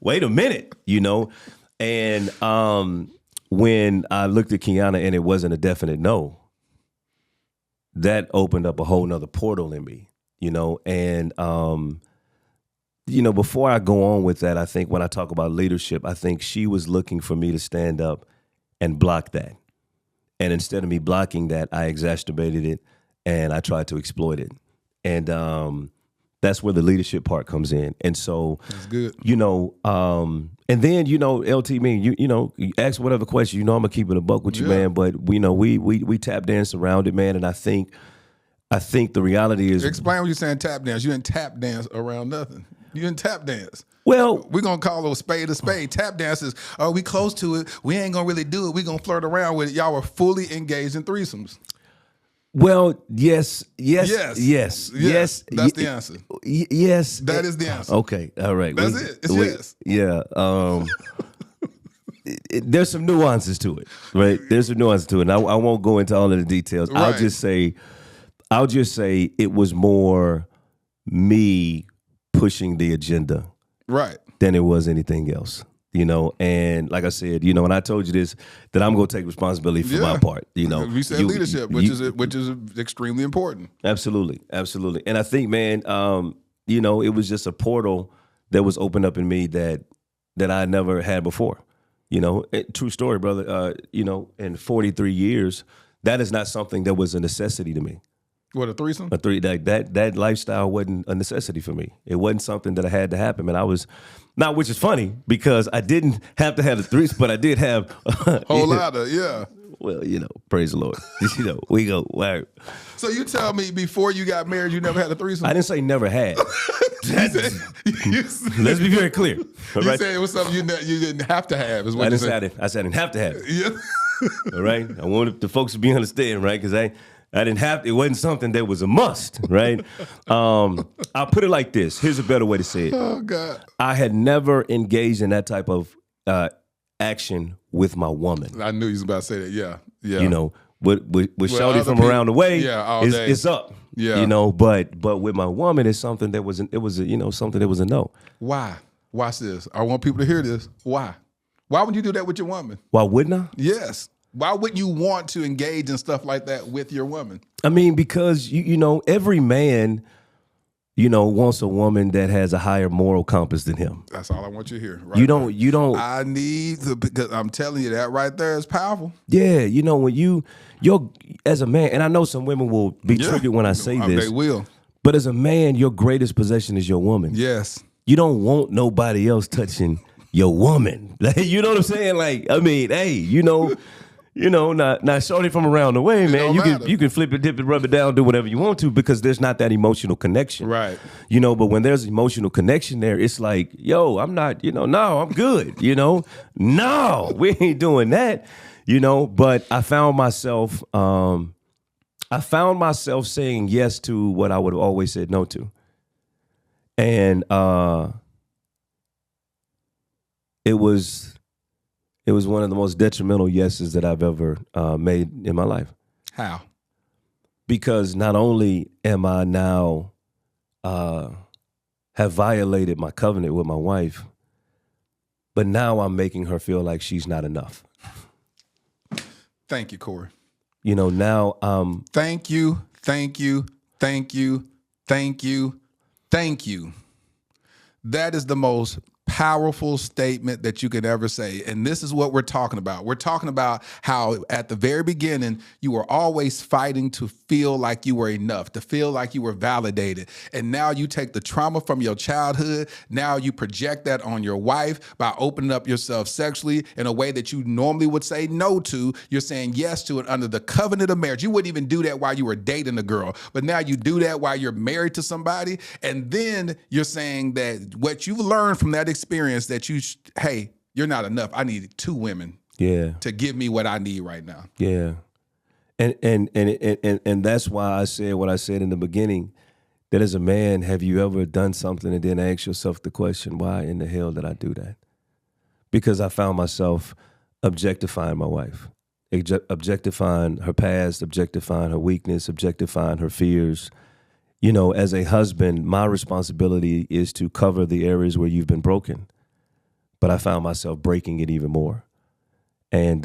[SPEAKER 1] Wait a minute, And when I looked at Kiana and it wasn't a definite no, that opened up a whole nother portal in me, and, before I go on with that, I think when I talk about leadership, I think she was looking for me to stand up and block that. And instead of me blocking that, I exacerbated it and I tried to exploit it. And that's where the leadership part comes in. And so,
[SPEAKER 2] that's good.
[SPEAKER 1] And then, LT, you ask whatever question, I'm gonna keep it a buck with you, man. But we tap dance around it, man. And I think the reality is,
[SPEAKER 2] explain what you're saying. Tap dance. You didn't tap dance around nothing. You didn't tap dance.
[SPEAKER 1] Well,
[SPEAKER 2] we're gonna call a spade a spade. Tap dances. Oh, we close to it. We ain't gonna really do it. We gonna flirt around with it. Y'all were fully engaged in threesomes.
[SPEAKER 1] Well, yes. That's
[SPEAKER 2] the answer.
[SPEAKER 1] Yes,
[SPEAKER 2] that is the answer.
[SPEAKER 1] Okay, all right.
[SPEAKER 2] That's it. It's yes.
[SPEAKER 1] Yeah. There's some nuances to it, right? There's some nuances to it. And I won't go into all of the details. Right. I'll just say it was more me pushing the agenda,
[SPEAKER 2] right,
[SPEAKER 1] than it was anything else. And like I said, and I told you this, that I'm going to take responsibility for my part.
[SPEAKER 2] We said leadership, which is extremely important.
[SPEAKER 1] Absolutely. And I think, man, it was just a portal that was opened up in me that I never had before. True story, brother. In 43 years, that is not something that was a necessity to me.
[SPEAKER 2] What, a threesome?
[SPEAKER 1] That lifestyle wasn't a necessity for me. It wasn't something that I had to happen. And I was not, which is funny because I didn't have to have the threesome, but I did have
[SPEAKER 2] a whole lot of, yeah.
[SPEAKER 1] Well, praise the Lord. We go, wow.
[SPEAKER 2] So you tell me before you got married, you never had a threesome?
[SPEAKER 1] I didn't say never had. Let's be very clear.
[SPEAKER 2] You said it was something you didn't have to have, is what you said.
[SPEAKER 1] I said I didn't have to have it.
[SPEAKER 2] Yeah.
[SPEAKER 1] All right? I wanted the folks to be understanding, right? Because I didn't have, it wasn't something that was a must, right? I'll put it like this. Here's a better way to say it.
[SPEAKER 2] Oh, God.
[SPEAKER 1] I had never engaged in that type of action with my woman.
[SPEAKER 2] I knew you was about to say that. Yeah.
[SPEAKER 1] You know, with Shawty
[SPEAKER 2] other
[SPEAKER 1] from
[SPEAKER 2] people-
[SPEAKER 1] around the way,
[SPEAKER 2] all day.
[SPEAKER 1] it's up.
[SPEAKER 2] Yeah.
[SPEAKER 1] You know, but with my woman, it's something that was something that was a no.
[SPEAKER 2] Why? Watch this. I want people to hear this. Why? Why would you do that with your woman?
[SPEAKER 1] Why wouldn't I?
[SPEAKER 2] Yes. Why wouldn't you want to engage in stuff like that with your woman?
[SPEAKER 1] I mean, because you know, every man, you know, wants a woman that has a higher moral compass than him.
[SPEAKER 2] That's all I want you to hear. Right
[SPEAKER 1] You don't.
[SPEAKER 2] I need to, because I'm telling you that right there is powerful.
[SPEAKER 1] Yeah, you know, when you're as a man, and I know some women will be triggered when I say this.
[SPEAKER 2] They will.
[SPEAKER 1] But as a man, your greatest possession is your woman.
[SPEAKER 2] Yes.
[SPEAKER 1] You don't want nobody else touching your woman. You know what I'm saying? Like, I mean, hey, you know, not shorty from around the way, man. You can flip it, dip it, rub it down, do whatever you want to, because there's not that emotional connection.
[SPEAKER 2] Right.
[SPEAKER 1] You know, but when there's emotional connection there, it's like, yo, I'm not, no, I'm good. No, we ain't doing that. But I found myself saying yes to what I would have always said no to. And it was one of the most detrimental yeses that I've ever made in my life.
[SPEAKER 2] How?
[SPEAKER 1] Because not only am I now have violated my covenant with my wife, but now I'm making her feel like she's not enough.
[SPEAKER 2] Thank you, Cory.
[SPEAKER 1] Now
[SPEAKER 2] Thank you, thank you, thank you, thank you, thank you. That is the most powerful statement that you could ever say. And this is what we're talking about. We're talking about how at the very beginning, you were always fighting to feel like you were enough, to feel like you were validated. And now you take the trauma from your childhood. Now you project that on your wife by opening up yourself sexually in a way that you normally would say no to. You're saying yes to it under the covenant of marriage. You wouldn't even do that while you were dating a girl, but now you do that while you're married to somebody. And then you're saying that what you've learned from that experience that hey, you're not enough. I need two women to give me what I need right now.
[SPEAKER 1] Yeah. And that's why I said what I said in the beginning, that as a man, have you ever done something and then ask yourself the question, why in the hell did I do that? Because I found myself objectifying my wife, objectifying her past, objectifying her weakness, objectifying her fears. As a husband, my responsibility is to cover the areas where you've been broken. But I found myself breaking it even more. And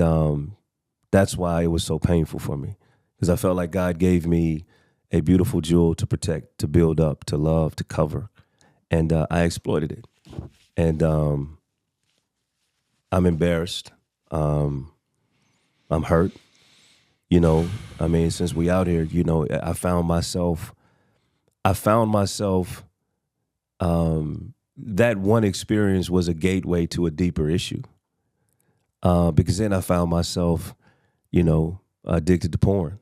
[SPEAKER 1] that's why it was so painful for me. Because I felt like God gave me a beautiful jewel to protect, to build up, to love, to cover. And I exploited it. And I'm embarrassed. I'm hurt. Since we out here, I found myself that one experience was a gateway to a deeper issue. Because then I found myself, addicted to porn.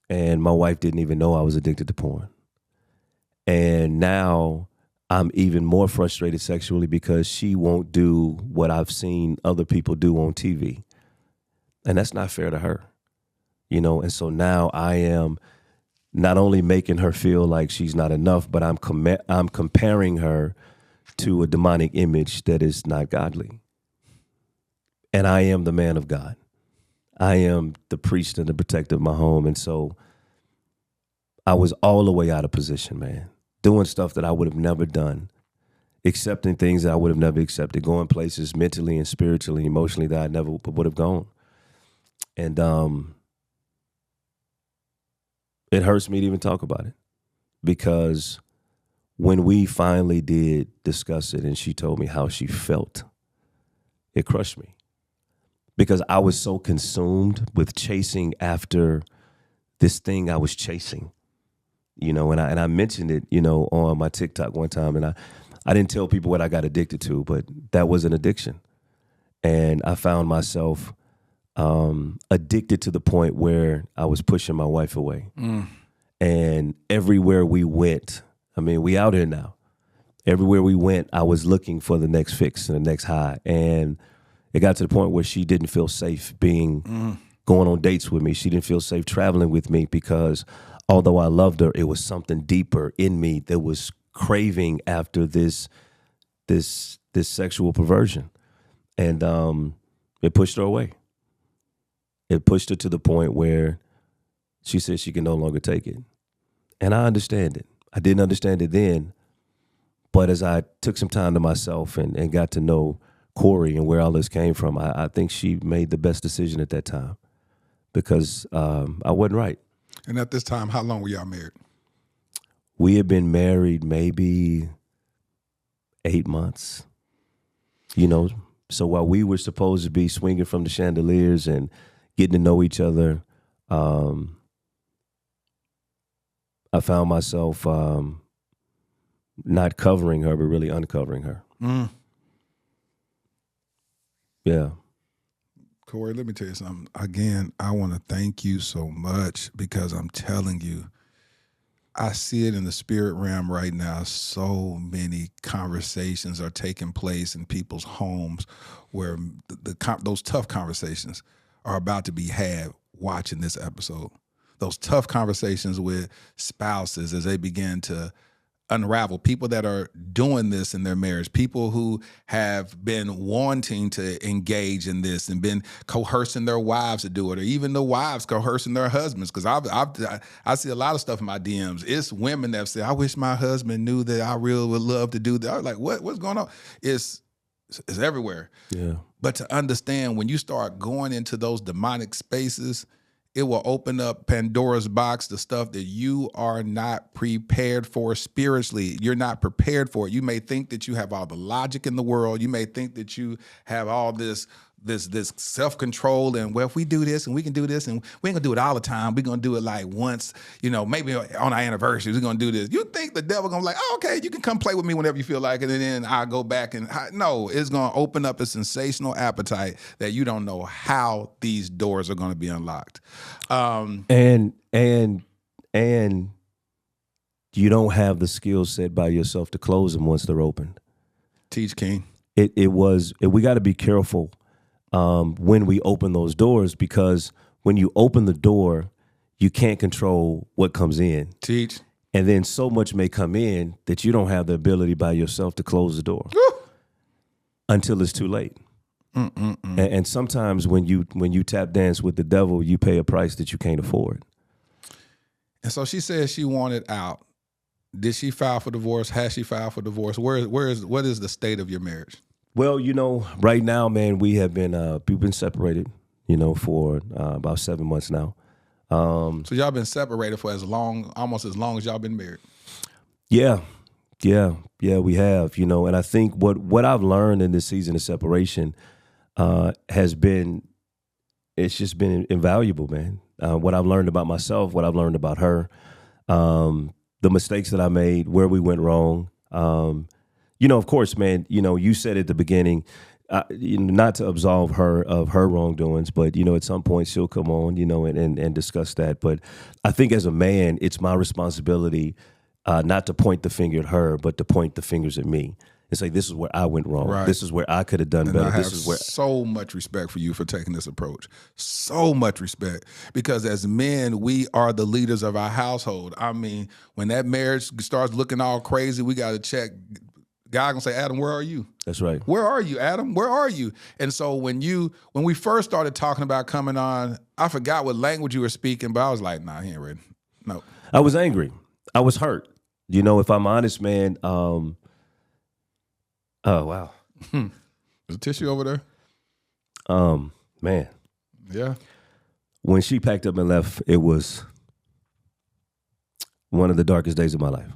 [SPEAKER 1] And my wife didn't even know I was addicted to porn. And now I'm even more frustrated sexually because she won't do what I've seen other people do on TV. And that's not fair to her. And so now I am not only making her feel like she's not enough, but I'm comparing her to a demonic image that is not godly. And I am the man of God. I am the priest and the protector of my home. And so I was all the way out of position, man, doing stuff that I would have never done, accepting things that I would have never accepted, going places mentally and spiritually, emotionally that I never would have gone. And it hurts me to even talk about it, because when we finally did discuss it and she told me how she felt, it crushed me, because I was so consumed with chasing after this thing I was chasing, and I mentioned it, on my TikTok one time, and I didn't tell people what I got addicted to, but that was an addiction. And I found myself addicted to the point where I was pushing my wife away. And everywhere we went, we out here now. Everywhere we went, I was looking for the next fix and the next high. And it got to the point where she didn't feel safe going on dates with me. She didn't feel safe traveling with me, because although I loved her, it was something deeper in me that was craving after this sexual perversion. And it pushed her away. It pushed her to the point where she said she can no longer take it. And I understand it. I didn't understand it then. But as I took some time to myself and got to know Cory and where all this came from, I think she made the best decision at that time because I wasn't right.
[SPEAKER 2] And at this time, how long were y'all married?
[SPEAKER 1] We had been married maybe 8 months, So while we were supposed to be swinging from the chandeliers and getting to know each other, I found myself not covering her, but really uncovering her.
[SPEAKER 2] Mm.
[SPEAKER 1] Yeah.
[SPEAKER 2] Cory, let me tell you something. Again, I want to thank you so much because I'm telling you, I see it in the spirit realm right now. So many conversations are taking place in people's homes where those tough conversations are about to be had watching this episode. Those tough conversations with spouses as they begin to unravel, people that are doing this in their marriage, people who have been wanting to engage in this and been coercing their wives to do it, or even the wives coercing their husbands. Because I see a lot of stuff in my DMs. It's women that say, I wish my husband knew that I really would love to do that. I'm like, what's going on? It's everywhere.
[SPEAKER 1] Yeah.
[SPEAKER 2] But to understand, when you start going into those demonic spaces, it will open up Pandora's box, the stuff that you are not prepared for spiritually. You're not prepared for it. You may think that you have all the logic in the world. You may think that you have all this self-control and, well, if we do this and we can do this and we ain't gonna do it all the time. We're gonna do it like once, maybe on our anniversary, we're gonna do this. You think the devil gonna be like, oh, okay, you can come play with me whenever you feel like it, and then I'll go back and no, it's gonna open up a sensational appetite that you don't know how these doors are gonna be unlocked.
[SPEAKER 1] And you don't have the skill set by yourself to close them once they're opened.
[SPEAKER 2] Teach, King.
[SPEAKER 1] We got to be careful when we open those doors, because when you open the door, you can't control what comes in.
[SPEAKER 2] Teach.
[SPEAKER 1] And then so much may come in that you don't have the ability by yourself to close the door until it's too late. And sometimes when you tap dance with the devil, you pay a price that you can't afford.
[SPEAKER 2] And so she said she wanted out. Did she file for divorce? Has she filed for divorce? What is the state of your marriage?
[SPEAKER 1] Well, right now, man, we've been separated, for about 7 months now.
[SPEAKER 2] So y'all been separated for almost as long as y'all been married.
[SPEAKER 1] Yeah, we have, and I think what I've learned in this season of separation it's just been invaluable, man. What I've learned about myself, what I've learned about her, the mistakes that I made, where we went wrong. Of course, man, you said at the beginning, not to absolve her of her wrongdoings, but, at some point she'll come on, and discuss that. But I think as a man, it's my responsibility not to point the finger at her, but to point the fingers at me. It's like, this is where I went wrong.
[SPEAKER 2] Right.
[SPEAKER 1] This is where I could have done
[SPEAKER 2] and
[SPEAKER 1] better.
[SPEAKER 2] I have so much respect for you for taking this approach. So much respect. Because as men, we are the leaders of our household. I mean, when that marriage starts looking all crazy, we got to check. God gonna say, Adam, where are you?
[SPEAKER 1] That's right.
[SPEAKER 2] Where are you, Adam? Where are you? And so when we first started talking about coming on, I forgot what language you were speaking, but I was like, nah, he ain't ready. No.
[SPEAKER 1] I was angry. I was hurt. If I'm honest, man. Oh, wow.
[SPEAKER 2] There's a tissue over there?
[SPEAKER 1] Man.
[SPEAKER 2] Yeah.
[SPEAKER 1] When she packed up and left, it was one of the darkest days of my life.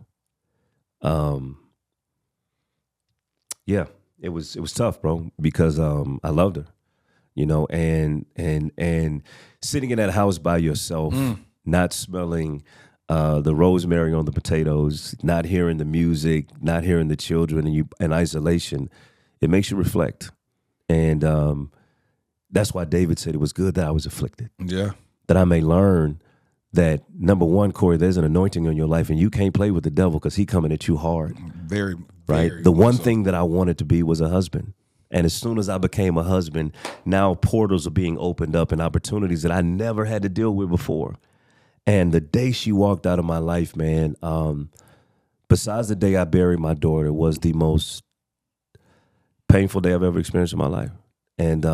[SPEAKER 1] Yeah, it was tough, bro, because I loved her, and sitting in that house by yourself, not smelling the rosemary on the potatoes, not hearing the music, not hearing the children, and you in isolation, it makes you reflect. And that's why David said it was good that I was afflicted.
[SPEAKER 2] Yeah.
[SPEAKER 1] That I may learn that, number one, Cory, there's an anointing on your life, and you can't play with the devil because he coming at you hard.
[SPEAKER 2] Very,
[SPEAKER 1] right?
[SPEAKER 2] very
[SPEAKER 1] The one
[SPEAKER 2] so.
[SPEAKER 1] thing that I wanted to be was a husband. And as soon as I became a husband, now portals are being opened up and opportunities that I never had to deal with before. And the day she walked out of my life, man, besides the day I buried my daughter, was the most painful day I've ever experienced in my life. And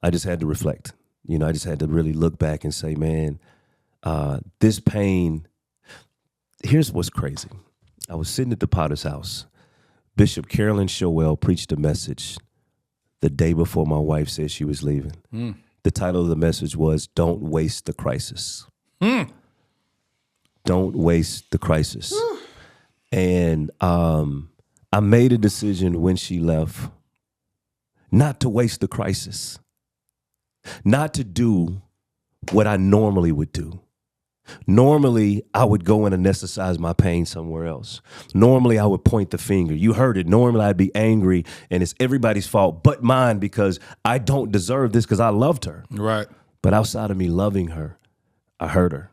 [SPEAKER 1] I just had to reflect. You know, I just had to really look back and say, man, this pain, here's what's crazy. I was sitting at the Potter's house. Bishop Carolyn Showell preached a message the day before my wife said she was leaving. The title of the message was, Don't Waste the Crisis. Don't waste the crisis. And I made a decision when she left not to waste the crisis, not to do what I normally would do. Normally, I would go and anesthetize my pain somewhere else. Normally, I would point the finger. You heard it. Normally, I'd be angry, and it's everybody's fault but mine because I don't deserve this because I loved her.
[SPEAKER 2] Right.
[SPEAKER 1] But outside of me loving her, I hurt her.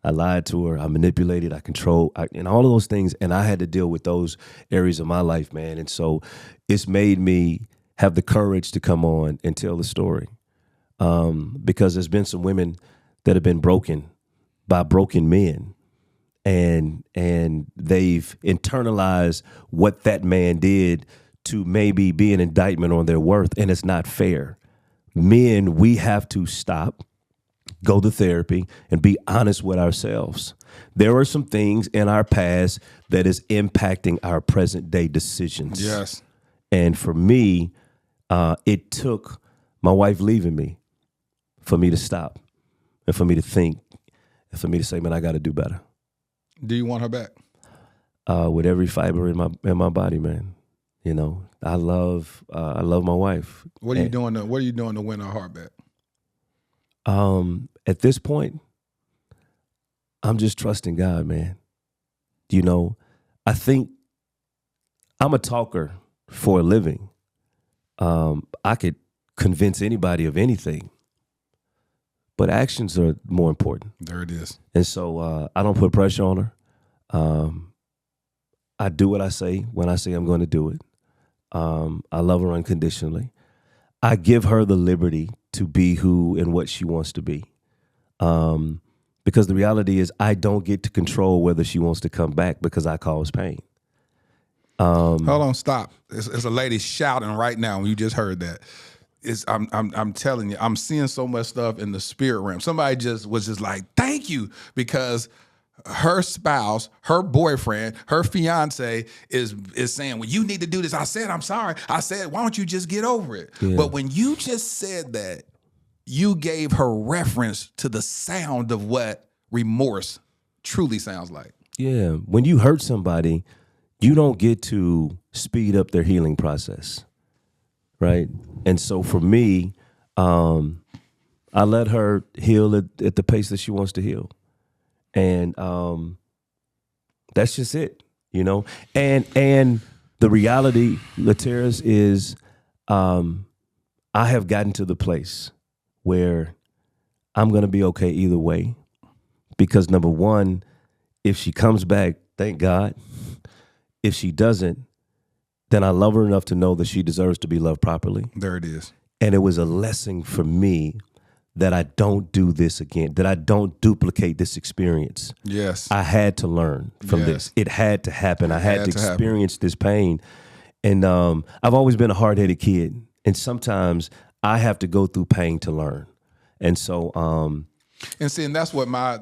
[SPEAKER 1] I lied to her. I manipulated. I controlled, and all of those things. And I had to deal with those areas of my life, man. And so it's made me have the courage to come on and tell the story. Because there's been some women that have been broken by broken men, and they've internalized what that man did to maybe be an indictment on their worth, and it's not fair. Men, we have to stop, go to therapy, and be honest with ourselves. There are some things in our past that is impacting our present day decisions.
[SPEAKER 2] Yes.
[SPEAKER 1] And for me, it took my wife leaving me for me to stop and for me to think and for me to say, man, I got to do better.
[SPEAKER 2] Do you want her back?
[SPEAKER 1] With every fiber in my body, man. You know, I love my wife.
[SPEAKER 2] What are you doing to win her heart back?
[SPEAKER 1] At this point, I'm just trusting God, man. You know, I think I'm a talker for a living. I could convince anybody of anything, but actions are more important.
[SPEAKER 2] There it is.
[SPEAKER 1] And so I don't put pressure on her. I do what I say when I say I'm going to do it. I love her unconditionally. I give her the liberty to be who and what she wants to be. Because the reality is I don't get to control whether she wants to come back because I cause pain.
[SPEAKER 2] Hold on, stop. It's a lady shouting right now when you just heard that. I'm telling you, I'm seeing so much stuff in the spirit realm. Somebody was just like, thank you, because her spouse, her boyfriend, her fiance is saying, well, you need to do this. I said, I'm sorry. I said, why don't you just get over it? Yeah. But when you just said that, you gave her reference to the sound of what remorse truly sounds like.
[SPEAKER 1] Yeah. When you hurt somebody, you don't get to speed up their healing process. Right. And so for me, I let her heal at the pace that she wants to heal. And that's just it, you know. And the reality, Lateras, is I have gotten to the place where I'm going to be okay either way. Because number one, if she comes back, thank God. If she doesn't, then I love her enough to know that she deserves to be loved properly.
[SPEAKER 2] There it is.
[SPEAKER 1] And it was a lesson for me that I don't do this again, that I don't duplicate this experience.
[SPEAKER 2] Yes.
[SPEAKER 1] I had to learn from this. It had to happen. I had to experience this pain. And I've always been a hard-headed kid. And sometimes I have to go through pain to learn. And so
[SPEAKER 2] and see, and that's what my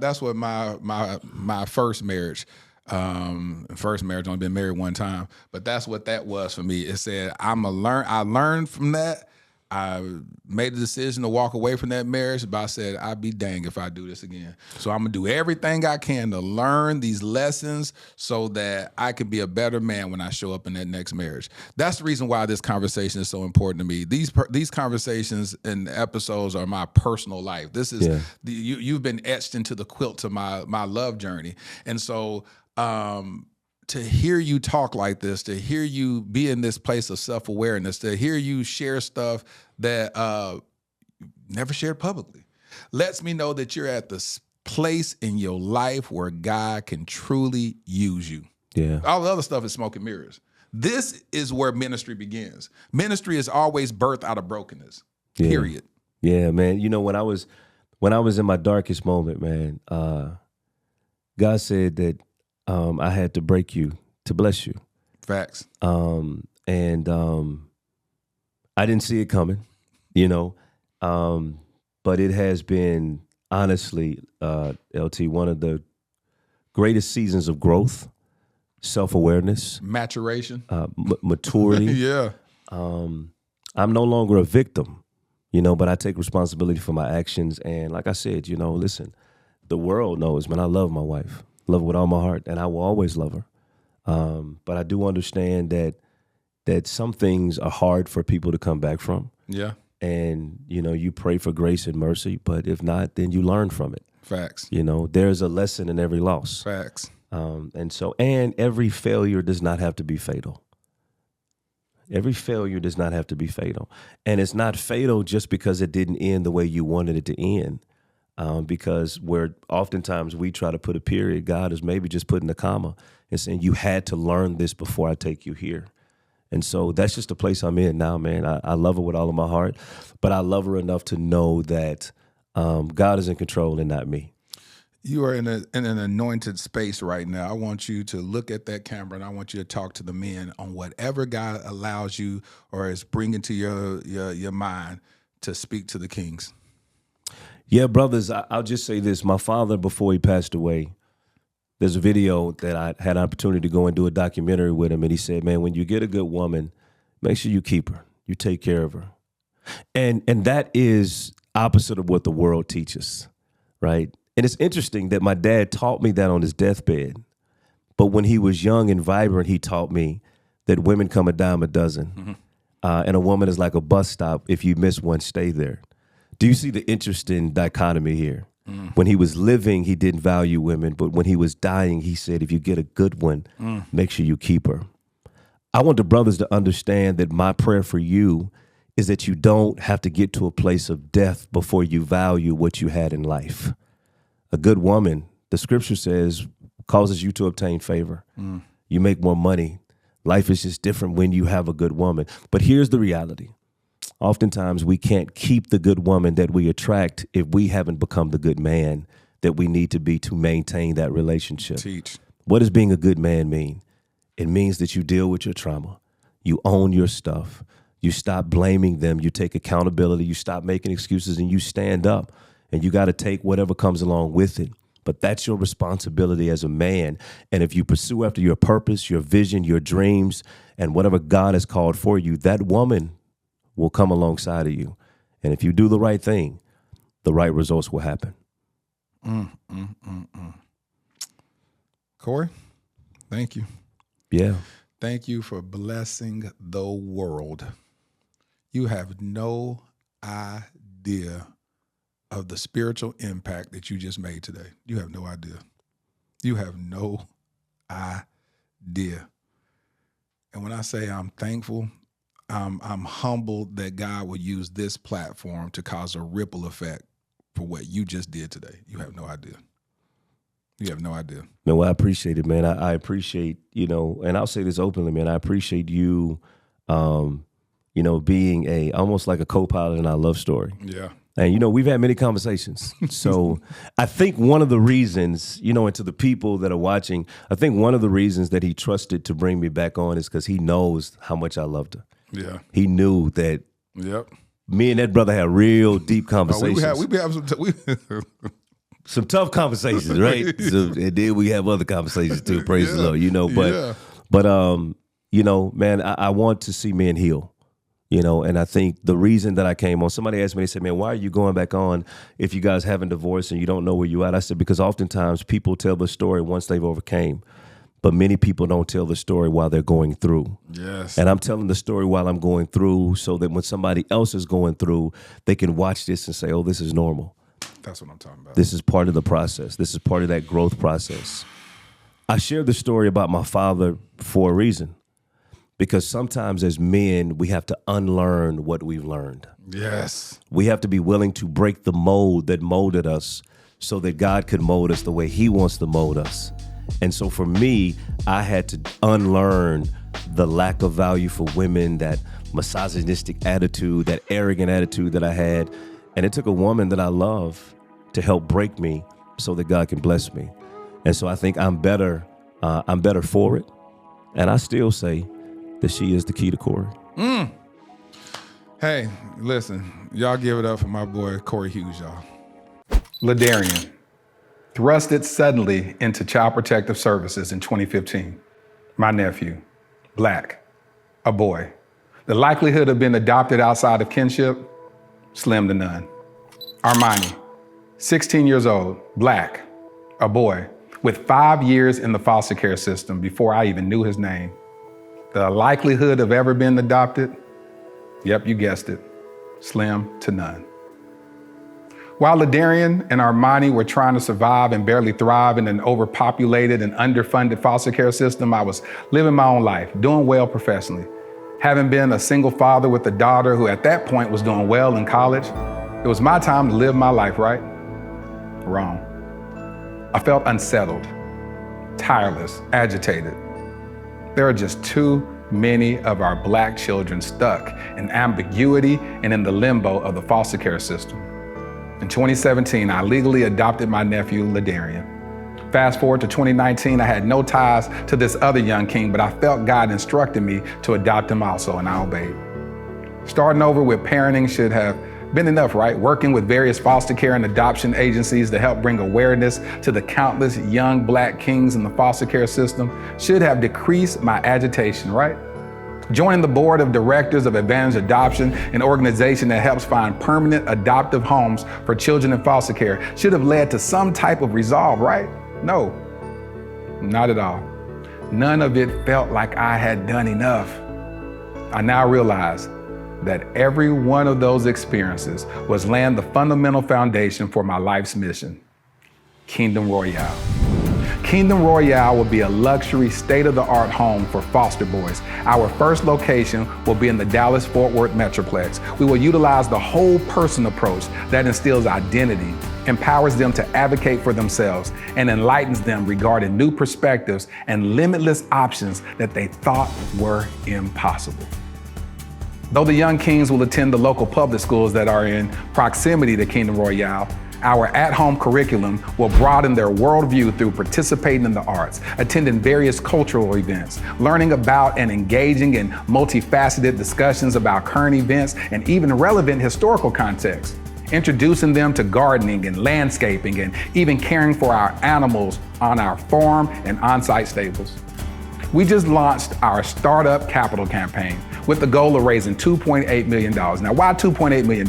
[SPEAKER 2] first marriage, only been married one time, but that's what that was for me. It said, I learned from that. I made a decision to walk away from that marriage, but I said, I'd be dang if I do this again. So I'm going to do everything I can to learn these lessons so that I can be a better man when I show up in that next marriage. That's the reason why this conversation is so important to me. These conversations and episodes are my personal life. This is you've been etched into the quilt to my love journey. And so to hear you talk like this, to hear you be in this place of self-awareness, to hear you share stuff that never shared publicly, lets me know that you're at this place in your life where God can truly use you.
[SPEAKER 1] Yeah.
[SPEAKER 2] All the other stuff is smoke and mirrors. This is where ministry begins. Ministry is always birthed out of brokenness, period.
[SPEAKER 1] Yeah, man. You know, when I was in my darkest moment, man, God said that I had to break you to bless you.
[SPEAKER 2] Facts.
[SPEAKER 1] And I didn't see it coming, you know, but it has been, honestly, LT, one of the greatest seasons of growth, self-awareness,
[SPEAKER 2] maturation,
[SPEAKER 1] maturity.
[SPEAKER 2] Yeah.
[SPEAKER 1] I'm no longer a victim, you know, but I take responsibility for my actions. And like I said, you know, listen, the world knows, man, I love my wife, love her with all my heart, and I will always love her. But I do understand that some things are hard for people to come back from.
[SPEAKER 2] Yeah.
[SPEAKER 1] And, you know, you pray for grace and mercy, but if not, then you learn from it.
[SPEAKER 2] Facts.
[SPEAKER 1] You know, there's a lesson in every loss.
[SPEAKER 2] Facts.
[SPEAKER 1] And every failure does not have to be fatal. Every failure does not have to be fatal. And it's not fatal just because it didn't end the way you wanted it to end. Because where oftentimes we try to put a period, God is maybe just putting a comma and saying, you had to learn this before I take you here. And so that's just the place I'm in now, man. I love her with all of my heart, but I love her enough to know that God is in control and not me.
[SPEAKER 2] You are in an anointed space right now. I want you to look at that camera, and I want you to talk to the men on whatever God allows you or is bringing to your mind to speak to the kings.
[SPEAKER 1] Yeah, brothers, I'll just say this. My father, before he passed away, there's a video that I had an opportunity to go and do a documentary with him. And he said, man, when you get a good woman, make sure you keep her. You take care of her. And that is opposite of what the world teaches, right? And it's interesting that my dad taught me that on his deathbed. But when he was young and vibrant, he taught me that women come a dime a dozen. Mm-hmm. And a woman is like a bus stop. If you miss one, stay there. Do you see the interesting dichotomy here? When he was living, he didn't value women, but when he was dying, he said, if you get a good one, make sure you keep her. I want the brothers to understand that my prayer for you is that you don't have to get to a place of death before you value what you had in life. A good woman, the scripture says, causes you to obtain favor. You make more money. Life is just different when you have a good woman. But here's the reality. Oftentimes, we can't keep the good woman that we attract if we haven't become the good man that we need to be to maintain that relationship.
[SPEAKER 2] Teach.
[SPEAKER 1] What does being a good man mean? It means that you deal with your trauma. You own your stuff. You stop blaming them. You take accountability. You stop making excuses, and you stand up. And you got to take whatever comes along with it. But that's your responsibility as a man. And if you pursue after your purpose, your vision, your dreams, and whatever God has called for you, that woman will come alongside of you. And if you do the right thing, the right results will happen.
[SPEAKER 2] Cory, thank you.
[SPEAKER 1] Yeah.
[SPEAKER 2] Thank you for blessing the world. You have no idea of the spiritual impact that you just made today. You have no idea. You have no idea. And when I say I'm thankful, I'm humbled that God would use this platform to cause a ripple effect for what you just did today. You have no idea. You have no idea.
[SPEAKER 1] Man, well, I appreciate it, man. I appreciate, you know, and I'll say this openly, man. I appreciate you, you know, being almost like a co-pilot in our love story.
[SPEAKER 2] Yeah.
[SPEAKER 1] And, you know, we've had many conversations. So I think one of the reasons, you know, and to the people that are watching, I think one of the reasons that he trusted to bring me back on is because he knows how much I loved her.
[SPEAKER 2] Yeah.
[SPEAKER 1] He knew that
[SPEAKER 2] Yep.
[SPEAKER 1] me and that brother had real deep conversations.
[SPEAKER 2] We have some
[SPEAKER 1] some tough conversations, right? So, and then we have other conversations too, praise the Lord, you know. But you know, man, I want to see men heal. You know, and I think the reason that I came on, somebody asked me, they said, man, why are you going back on if you guys haven't divorced and you don't know where you're at? I said, because oftentimes people tell the story once they've overcame, but many people don't tell the story while they're going through.
[SPEAKER 2] Yes.
[SPEAKER 1] And I'm telling the story while I'm going through so that when somebody else is going through, they can watch this and say, oh, this is normal.
[SPEAKER 2] That's what I'm talking about.
[SPEAKER 1] This is part of the process. This is part of that growth process. I shared the story about my father for a reason. Because sometimes as men, we have to unlearn what we've learned.
[SPEAKER 2] Yes.
[SPEAKER 1] We have to be willing to break the mold that molded us so that God could mold us the way he wants to mold us. And so for me, I had to unlearn the lack of value for women, that misogynistic attitude, that arrogant attitude that I had. And it took a woman that I love to help break me so that God can bless me. And so I think I'm better for it. And I still say that she is the key to Cory.
[SPEAKER 2] Hey, listen, y'all give it up for my boy Cory Hughes, y'all. Ladarian, thrusted suddenly into Child Protective Services in 2015. My nephew, black, a boy. The likelihood of being adopted outside of kinship, slim to none. Armani, 16 years old, black, a boy, with 5 years in the foster care system before I even knew his name. The likelihood of ever being adopted, yep, you guessed it, slim to none. While Ladarian and Armani were trying to survive and barely thrive in an overpopulated and underfunded foster care system, I was living my own life, doing well professionally. Having been a single father with a daughter who at that point was doing well in college, it was my time to live my life, right? Wrong. I felt unsettled, tireless, agitated. There are just too many of our black children stuck in ambiguity and in the limbo of the foster care system. In 2017, I legally adopted my nephew, Ladarian. Fast forward to 2019, I had no ties to this other young king, but I felt God instructed me to adopt him also, and I obeyed. Starting over with parenting should have been enough, right? Working with various foster care and adoption agencies to help bring awareness to the countless young black kings in the foster care system should have decreased my agitation, right? Joining the board of directors of Advantage Adoption, an organization that helps find permanent adoptive homes for children in foster care, should have led to some type of resolve, right? No, not at all. None of it felt like I had done enough. I now realize that every one of those experiences was laying the fundamental foundation for my life's mission, Kingdom Royale. Kingdom Royale will be a luxury, state-of-the-art home for foster boys. Our first location will be in the Dallas-Fort Worth Metroplex. We will utilize the whole person approach that instills identity, empowers them to advocate for themselves, and enlightens them regarding new perspectives and limitless options that they thought were impossible. Though the young kings will attend the local public schools that are in proximity to Kingdom Royale, our at-home curriculum will broaden their worldview through participating in the arts, attending various cultural events, learning about and engaging in multifaceted discussions about current events and even relevant historical context, introducing them to gardening and landscaping and even caring for our animals on our farm and on-site stables. We just launched our Startup Capital campaign with the goal of raising $2.8 million. Now, why $2.8 million?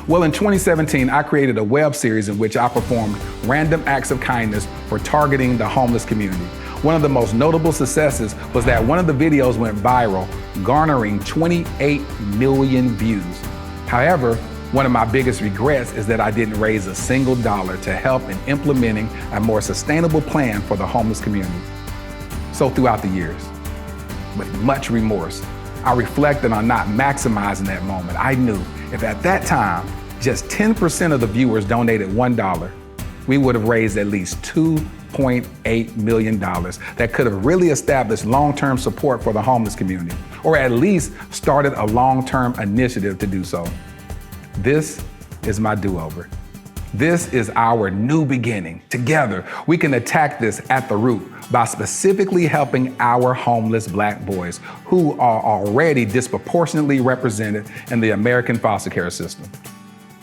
[SPEAKER 2] Well, in 2017, I created a web series in which I performed random acts of kindness for targeting the homeless community. One of the most notable successes was that one of the videos went viral, garnering 28 million views. However, one of my biggest regrets is that I didn't raise a single dollar to help in implementing a more sustainable plan for the homeless community. So throughout the years, with much remorse, I reflected on not maximizing that moment. I knew if at that time, just 10% of the viewers donated $1, we would have raised at least $2.8 million that could have really established long-term support for the homeless community, or at least started a long-term initiative to do so. This is my do-over. This is our new beginning. Together, we can attack this at the root by specifically helping our homeless black boys who are already disproportionately represented in the American foster care system.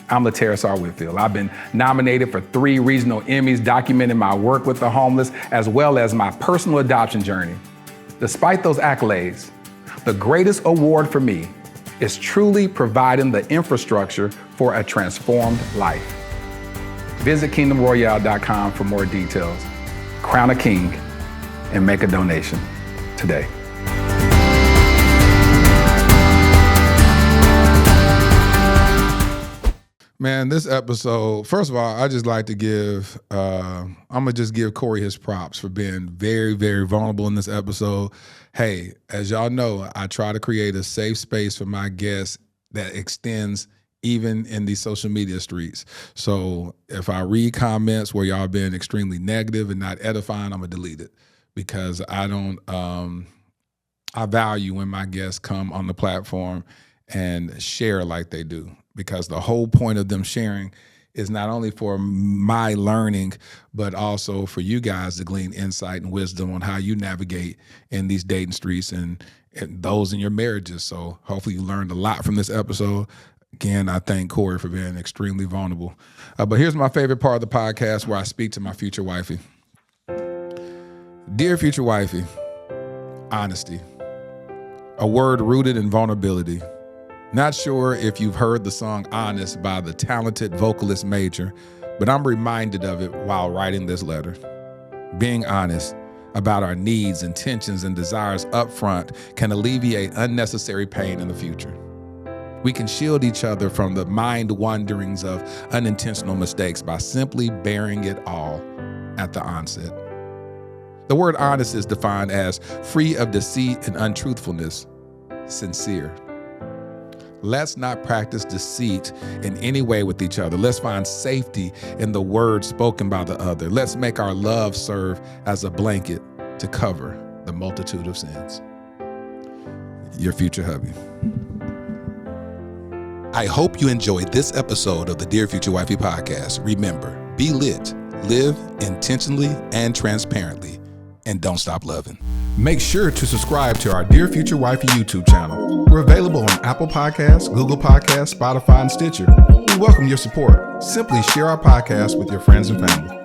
[SPEAKER 2] I'm Laterris R. Whitfield. I've been nominated for 3 regional Emmys documenting my work with the homeless as well as my personal adoption journey. Despite those accolades, the greatest award for me is truly providing the infrastructure for a transformed life. Visit kingdomroyale.com for more details. Crown a king and make a donation today. Man, this episode, first of all, I just like to give, I'm going to just give Cory his props for being very, very vulnerable in this episode. Hey, as y'all know, I try to create a safe space for my guests that extends even in these social media streets. So if I read comments where y'all been extremely negative and not edifying, I'm going to delete it because I don't, I value when my guests come on the platform and share like they do. Because the whole point of them sharing is not only for my learning, but also for you guys to glean insight and wisdom on how you navigate in these dating streets and those in your marriages. So hopefully you learned a lot from this episode. Again, I thank Cory for being extremely vulnerable. But here's my favorite part of the podcast where I speak to my future wifey. Dear future wifey, honesty. A word rooted in vulnerability. Not sure if you've heard the song Honest by the talented vocalist Major, but I'm reminded of it while writing this letter. Being honest about our needs, intentions, and desires up front can alleviate unnecessary pain in the future. We can shield each other from the mind wanderings of unintentional mistakes by simply bearing it all at the onset. The word honest is defined as free of deceit and untruthfulness, sincere. Let's not practice deceit in any way with each other. Let's find safety in the words spoken by the other. Let's make our love serve as a blanket to cover the multitude of sins. Your future hubby.
[SPEAKER 5] I hope you enjoyed this episode of the Dear Future Wifey Podcast. Remember, be lit, live intentionally and transparently, and don't stop loving.
[SPEAKER 2] Make sure to subscribe to our Dear Future Wifey YouTube channel. We're available on Apple Podcasts, Google Podcasts, Spotify, and Stitcher. We welcome your support. Simply share our podcast with your friends and family.